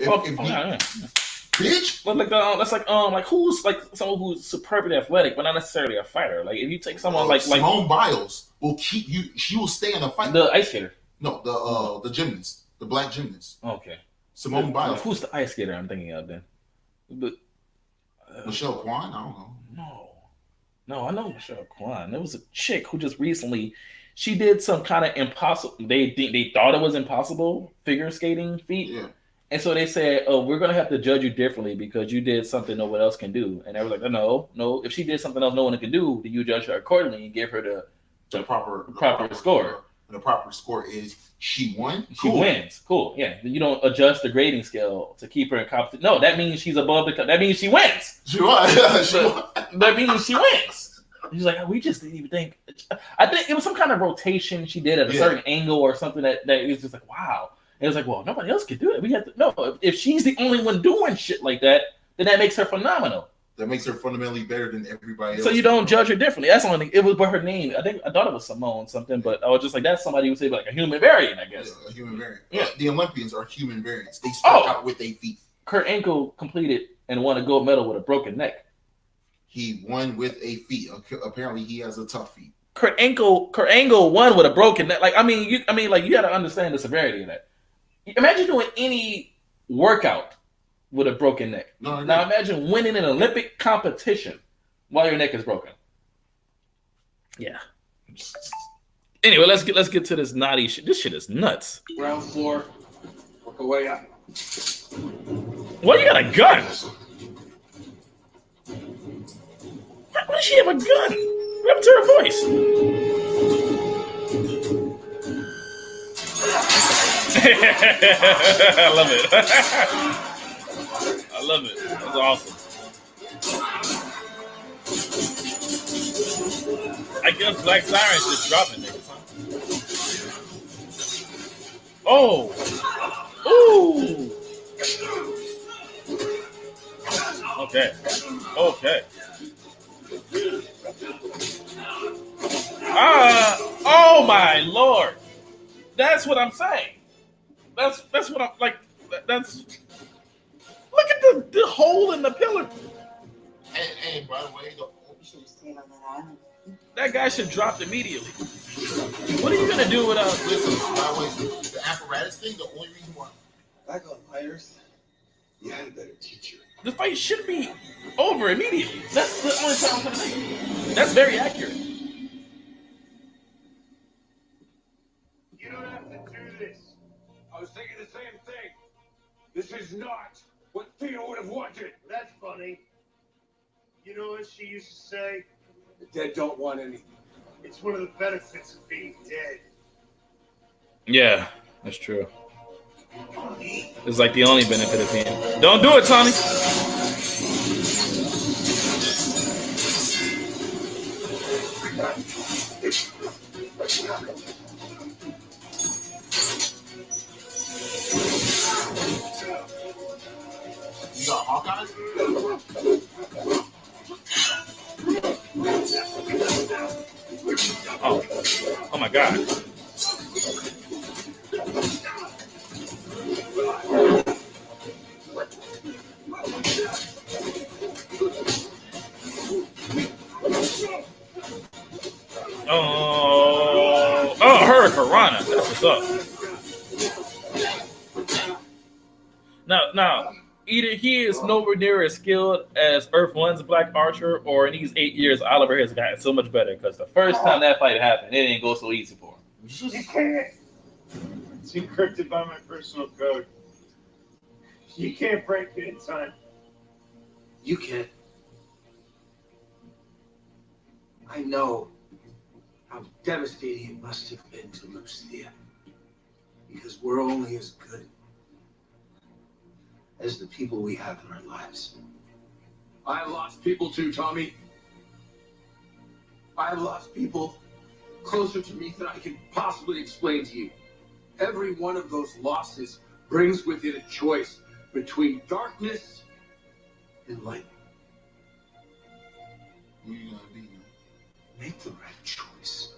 Bitch. That's like who's like someone who's superbly athletic, but not necessarily a fighter. Like if you take someone like Simone Biles will keep you. She will stay in the fight. The ice skater. No, the gymnast, the black gymnast. Okay. Simone Biles. Who's the ice skater I'm thinking of then? But Michelle Kwan? I don't know. No, I know Michelle Kwan. There was a chick who just recently she did some kind of impossible. They thought it was impossible figure skating feat, And so they said, "Oh, we're gonna have to judge you differently because you did something no one else can do." And they were like, "No. If she did something else no one can do, then you judge her accordingly and give her the proper score." And the proper score is she won. She wins. Cool. Yeah. You don't adjust the grading scale to keep her in competition. No, that means she's above the. That means she wins. She won. That means she wins. He's like, we just didn't even think. I think it was some kind of rotation she did at a certain angle or something that is just like, wow. And it was like, well, nobody else could do it. We have to. No, if she's the only one doing shit like that, then that makes her phenomenal. That makes her fundamentally better than everybody else. So you don't judge her differently. That's the only thing. It was by her name. I thought it was Simone something, but I was just like, that's somebody who would say like a human variant, I guess. Yeah, a human variant. Yeah. The Olympians are human variants. They start out with their feet. Kurt Angle completed and won a gold medal with a broken neck. He won with a feet. Apparently, he has a tough feet. Kurt Angle won with a broken neck. Like you got to understand the severity of that. Imagine doing any workout with a broken neck. No, now imagine winning an Olympic competition while your neck is broken. Yeah. Anyway, let's get to this naughty shit. This shit is nuts. Ground floor. Work away up. Why you got a gun? Why does she have a gun? What happened to her voice? I love it. I love it. That's awesome. I guess Black Siren's just dropping niggas, huh? Oh! Ooh! Okay. Oh my lord! That's what I'm saying. That's what I'm like. That's. Look at the hole in the pillar. Hey, by the way, that guy should drop immediately. What are you gonna do without? Listen, by the way, the apparatus thing. The only reason why. Back on Myers, you had a better teacher. The fight should be over immediately. That's the only time I'm gonna make. That's very accurate. You don't have to do this. I was thinking the same thing. This is not what Theo would have wanted. That's funny. You know what she used to say? The dead don't want anything. It's one of the benefits of being dead. Yeah, that's true. It's like the only benefit of being. Don't do it, Tommy. You got Hawkeye? Oh my God. Oh, Hurricanrana. That's what's up. Now, either he is nowhere near as skilled as Earth One's Black Archer, or in these 8 years, Oliver has gotten so much better. Because the first time that fight happened, it didn't go so easy for him. You can't. It's encrypted by my personal code. You can't break it in time. You can't. I know how devastating it must have been to lose Thea. Because we're only as good as the people we have in our lives. I lost people too, Tommy. I've lost people closer to me than I can possibly explain to you. Every one of those losses brings with it a choice between darkness and light. Who are you gonna be? Make the right choice.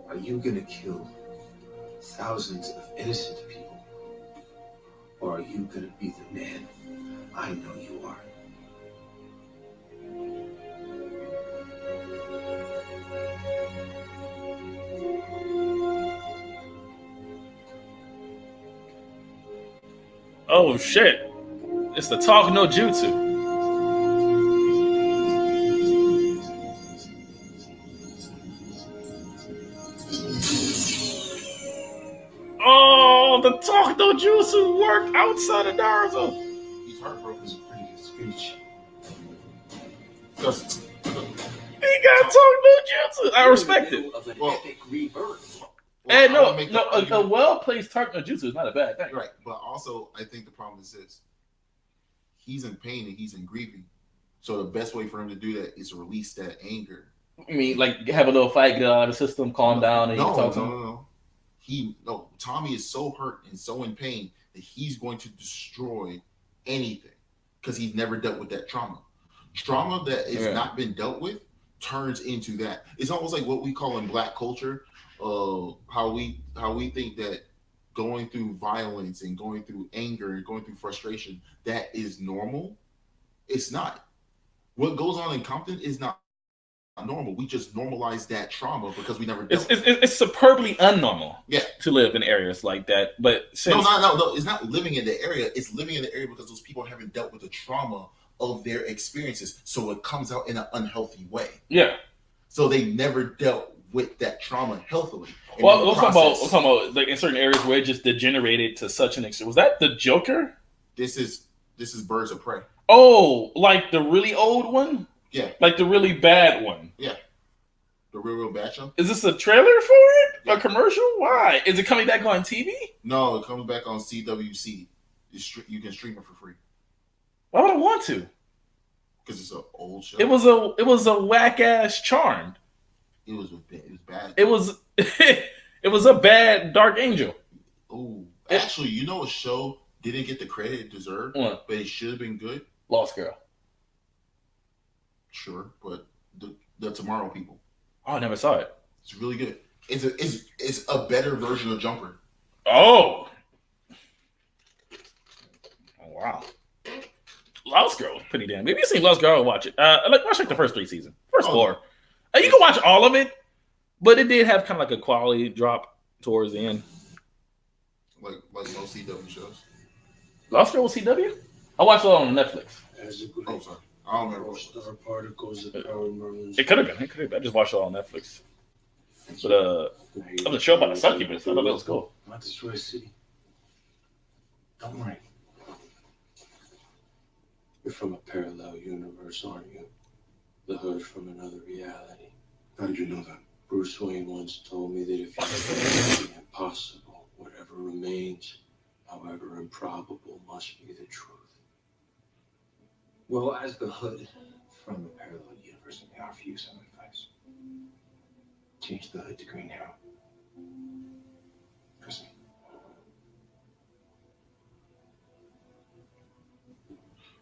Are you gonna kill thousands of innocent people? Or are you gonna be the man I know you are? Oh shit! It's the Talk No Jutsu. Oh Oh, the talk no jutsu worked outside of Naruto. He's heartbroken. It's a pretty good speech. Because He got talk no jutsu. I respect it. Of an Well- epic rebirth. And I wanna no, make no, the a argument- well-placed talk no jutsu is not a bad thing. right, but also I think the problem is this: he's in pain and he's in grieving. So the best way for him to do that is to release that anger. I mean, like have a little fight, get out of the system, calm down, and you No, can talk to no, him. no. Tommy is so hurt and so in pain that he's going to destroy anything because he's never dealt with that trauma. Trauma that has Yeah. not been dealt with turns into that. It's almost like what we call in Black culture, how we think that going through violence and going through anger and going through frustration, that is normal. It's not. What goes on in Compton is not normal. We just normalize that trauma because we never dealt with it. It's superbly unnormal Yeah. to live in areas like that. But since No. It's not living in the area. It's living in the area because those people haven't dealt with the trauma of their experiences. So it comes out in an unhealthy way. yeah. So they never dealt with that trauma healthily. And Well, in the we're talking process, about like in certain areas where it just degenerated to such an extent. Was that the Joker? this is Birds of Prey. Oh, like the really old one? Yeah. Like the really bad one. Yeah. The real bad show? Is this a trailer for it? Yeah. A commercial? Why? Is it coming back on TV? No, it comes back on CWC. You can stream it for free Why would I want to? because it's an old show. It was a whack ass Charmed. It was bad. It was it was a bad Dark Angel. Oh, actually, you know, a show didn't get the credit it deserved, What? but it should have been good. Lost Girl. Sure, but the Tomorrow People, Oh, I never saw it. it's really good. It's a better version of Jumper. Oh. Oh wow. Lost Girl, pretty damn. Maybe you seen Lost Girl, watch it. Watch like the first 3 seasons, first 4. You can watch all of it, but it did have kind of like a quality drop towards the end. Like most CW shows. Lost Girl was CW. I watched it on Netflix. As a good Oh, sorry, I don't remember. star particles of power Merlin's. It could have been. It could have been. I just watched it on Netflix. But it was a show about the Sunkeepers. I thought that was cool. Not destroy a city. Don't worry. You're from a parallel universe, aren't you? The Hood from another reality. How did you know that? Bruce Wayne once told me that if you do the impossible, whatever remains, however improbable, must be the truth. Well, as the Hood from the parallel universe, let me offer you some advice. Change the Hood to Green Arrow. Trust me.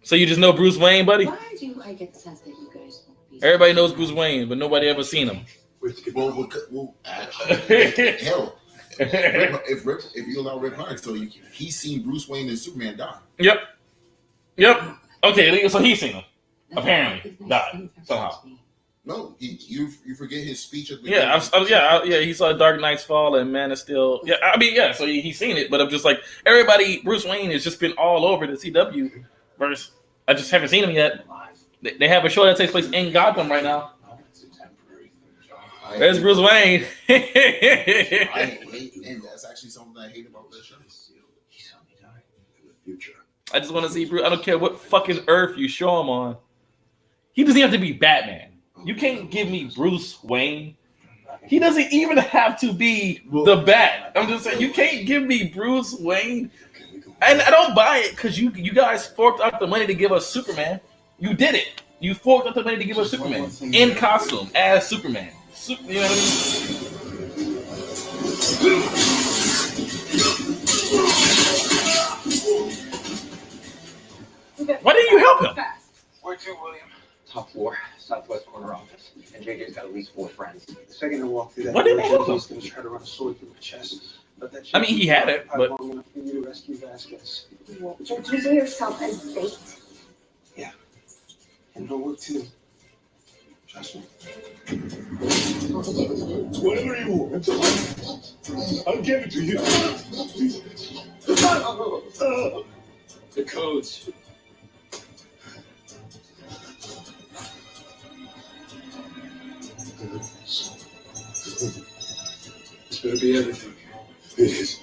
So you just know Bruce Wayne, buddy? Why do I get the sense that you guys won't be Everybody knows Bruce Wayne, but nobody ever seen him. Well, actually, hell, if you allow Rick Hard to tell you, he's seen Bruce Wayne and Superman die. Yep. Okay, so he's seen him. Apparently, died somehow. No, you forget his speech at the Yeah, he saw Dark Knight's Fall and Man of Steel. Yeah, I mean, yeah, so he's seen it, but I'm just like everybody. Bruce Wayne has just been all over the CW verse. I just haven't seen him yet. They have a show that takes place in Gotham right now. There's Bruce Wayne. I hate, and that's actually something I hate about this show. He saw me die in the future. I just want to see Bruce. I don't care what fucking earth you show him on. He doesn't have to be Batman. You can't give me Bruce Wayne. He doesn't even have to be the Bat. I'm just saying, you can't give me Bruce Wayne. And I don't buy it because you guys forked out the money to give us Superman. You did it. You forked out the money to give us Superman in costume as Superman. You know what I mean? Why didn't you help him? Where to, William? Top floor, southwest corner office. And JJ's got at least 4 friends. The second I walked through that Why didn't they door, help him? he's going to try to run a sword through my chest. But that I mean, he had it, but long enough for you to rescue Vasquez. You're using yourself as bait. Yeah. And no work too. Trust me. Whatever you want, I'll give it to you. The codes. This better be everything. It is.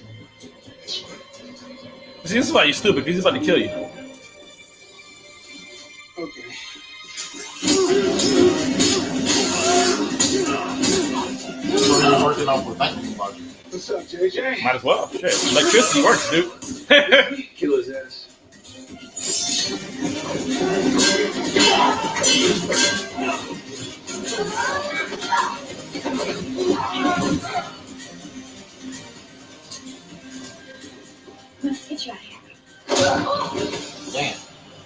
It's See, this is why you're stupid, because he's about to kill you. Okay. So you're working off with lightning logic. What's up, JJ? Might as well. Shit. Electricity works, dude. Kill his ass. Let's get you out of here. Damn.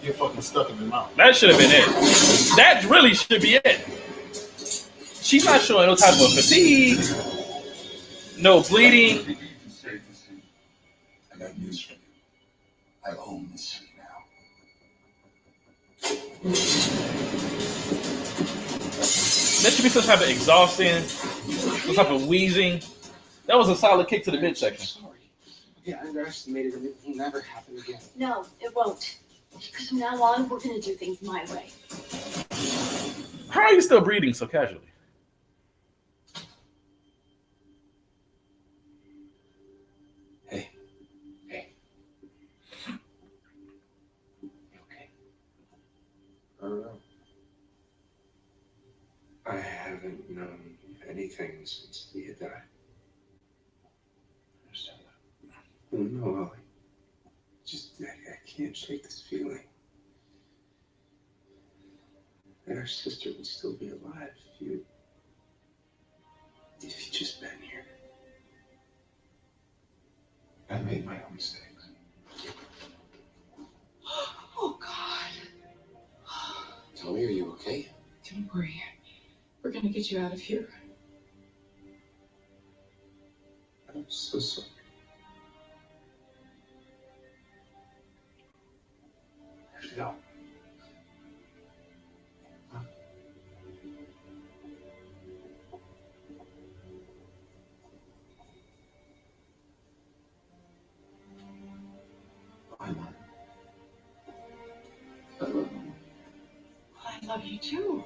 You're fucking stuck in the mouth. That should have been it. That really should be it. She's not showing no type of fatigue, no bleeding. I got news for you. I own this city now. There should be some type of exhausting, some type of wheezing. That was a solid kick to the midsection. Sorry. Yeah, I underestimated him. It will never happen again. No, it won't. Because from now on, we're going to do things my way. How are you still breathing so casually? Hey. Hey. You okay? I don't know. I haven't known anything since Leah died. I understand that. Oh, no, Ollie. Just, I can't shake this feeling. That our sister would still be alive if you'd just been here. I made my own mistakes. Oh, God. Tommy, are you okay? Don't worry. We're going to get you out of here. I'm so sorry. No. I love you too.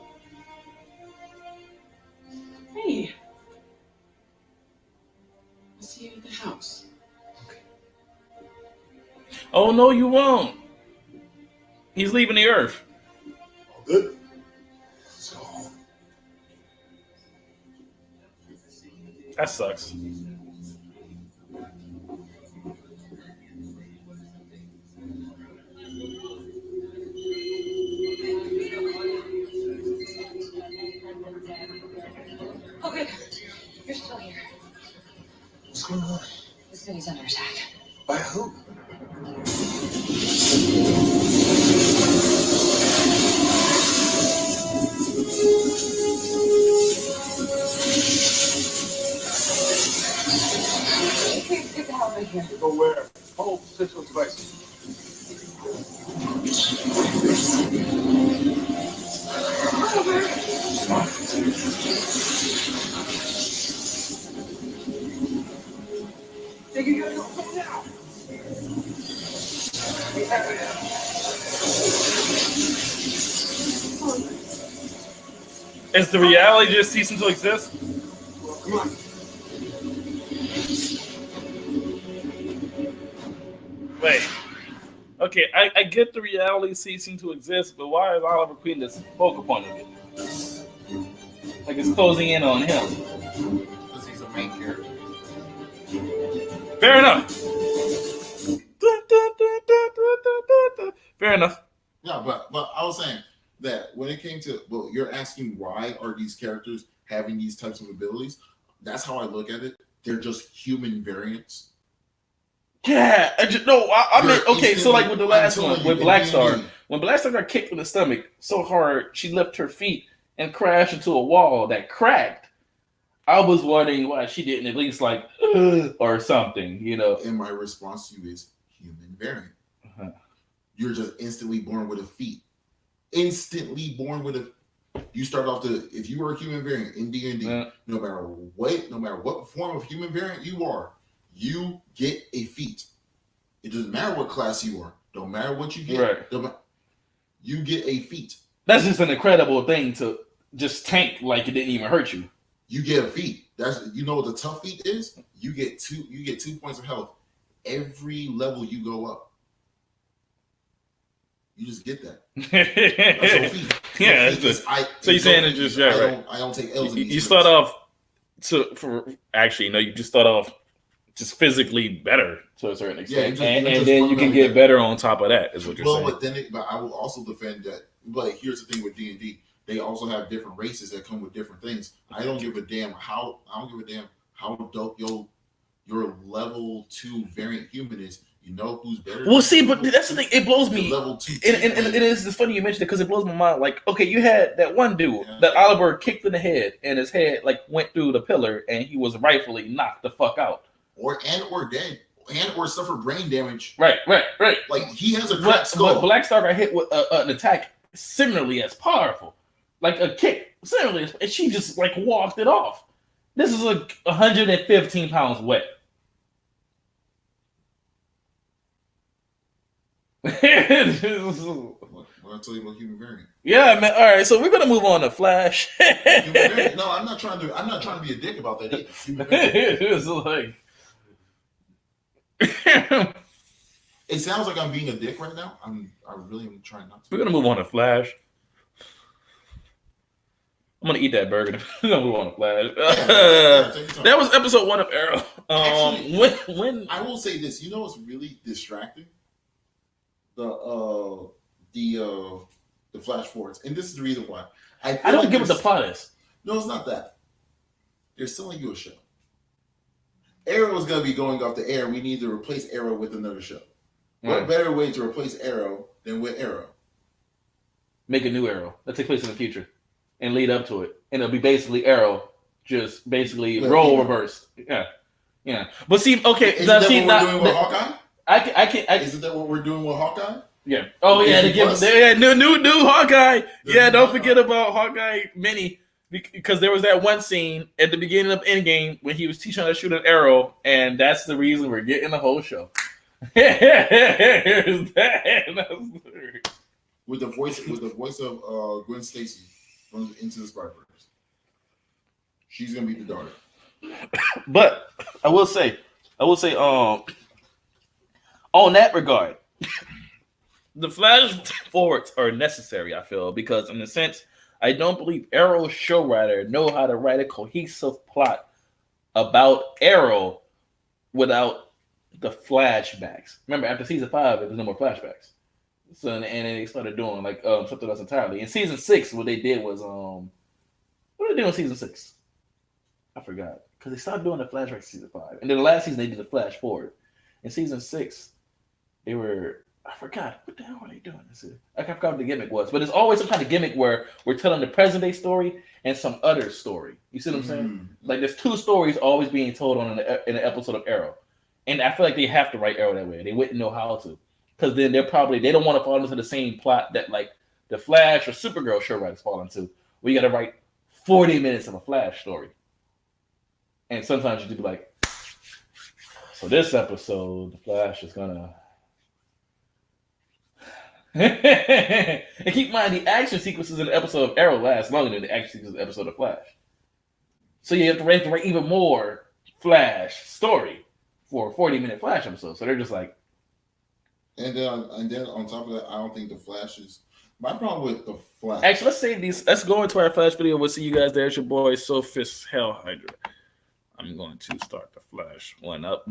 Hey. I'll see you at the house. Oh, no, you won't. He's leaving the earth. All good? So, That sucks. Oh, good. You're still here. what's going on? The city's under attack. By who? Get the hell out of here. Go where? Hold potential devices. You gotta go now. Is the reality just ceasing to exist? Come on. Wait. Okay, I get the reality ceasing to exist, but why is Oliver Queen the focal point of it? Like it's closing in on him. Because he's a main character. Fair enough. Fair enough. Yeah, but I was saying that when it came to, well, you're asking why are these characters having these types of abilities? That's how I look at it. They're just human variants. Yeah, I mean, okay, so like with the last one, with Black Star, when Black Star got kicked in the stomach so hard, she left her feet and crashed into a wall that cracked. I was wondering why she didn't at least like, or something, you know. And my response to you is human variant. You're just instantly born with a feet. Instantly born with a. You start off if you were a human variant in D&D, no matter what form of human variant you are, you get a feat. It doesn't matter what class you are. Don't matter what you get. Right. You get a feat. That's just an incredible thing to just tank like it didn't even hurt you. You get a feat. That's what the tough feat is. You get 2 points of health every level you go up, you just get that. Yeah. So you're saying it's just right. I don't take L's. You start off you just start off just physically better to a certain extent, and then you can get better on top of that. Is what you're saying. But I will also defend that. But here's the thing with D&D. They also have different races that come with different things. I don't give a damn how dope your level 2 variant human is. You know who's better. Well, see, but that's the thing. It blows me. Level 2, and it's funny you mentioned it because it blows my mind. Like, okay, you had that one dude that Oliver kicked in the head, and his head like went through the pillar, and he was rightfully knocked the fuck out, or dead, or suffered brain damage. Right. Like he has a cracked skull. But Black Star got hit with an attack similarly as powerful, like a kick similarly, and she just like walked it off. This is like 115 pounds wet. What I tell you about human variant? Yeah, man. All right, so we're gonna move on to Flash. No, I'm not trying to be a dick about that either. It's like it sounds like I'm being a dick right now. I really am trying not to. We're gonna move on to Flash. I'm gonna eat that burger. We're gonna move on to Flash. That was episode 1 of Arrow. Actually, when I will say this, you know what's really distracting? The flash forwards, and this is the reason why I don't get what the plot is. No, it's not that. They're selling you a show. Arrow is going to be going off the air. We need to replace Arrow with another show. What better way to replace Arrow than with Arrow? Make a new Arrow that takes place in the future and lead up to it, and it'll be basically Arrow, just basically role reversed. Yeah. But see, okay, isn't that what we're doing with Hawkeye? Isn't that what we're doing with Hawkeye? Yeah. Oh yeah, to give new Hawkeye. Don't forget about Hawkeye Mini, because there was that one scene at the beginning of Endgame when he was teaching how to shoot an arrow, and that's the reason we're getting the whole show. With the voice of Gwen Stacy from Into the Spider-Verse. She's gonna be the daughter. But I will say, on that regard, the flash forwards are necessary, I feel, because in a sense, I don't believe Arrow's showrunner know how to write a cohesive plot about Arrow without the flashbacks. Remember, after season 5, there was no more flashbacks. So and they started doing like something else entirely. In season 6, what they did was what did they do in season 6? I forgot, because they started doing the flashbacks in season 5, and then the last season they did the flash forward. In season 6. I forgot. What the hell were they doing? I forgot what the gimmick was. But it's always some kind of gimmick where we're telling the present day story and some other story. You see what I'm saying? Like there's 2 stories always being told in an episode of Arrow. And I feel like they have to write Arrow that way. They wouldn't know how to. Because then they don't want to fall into the same plot that like the Flash or Supergirl show writers fall into. We got to write 40 minutes of a Flash story. And sometimes you do be like, so this episode, the Flash is gonna. And keep in mind, the action sequences in the episode of Arrow last longer than the action sequences in the episode of Flash. So you have to write even more Flash story for a 40-minute Flash episode. So they're just like. And then on top of that, I don't think the Flash is. My problem with the Flash. Actually, let's save these. Let's go into our Flash video. We'll see you guys there. It's your boy, Sophist Hell Hydra. I'm going to start the Flash one up.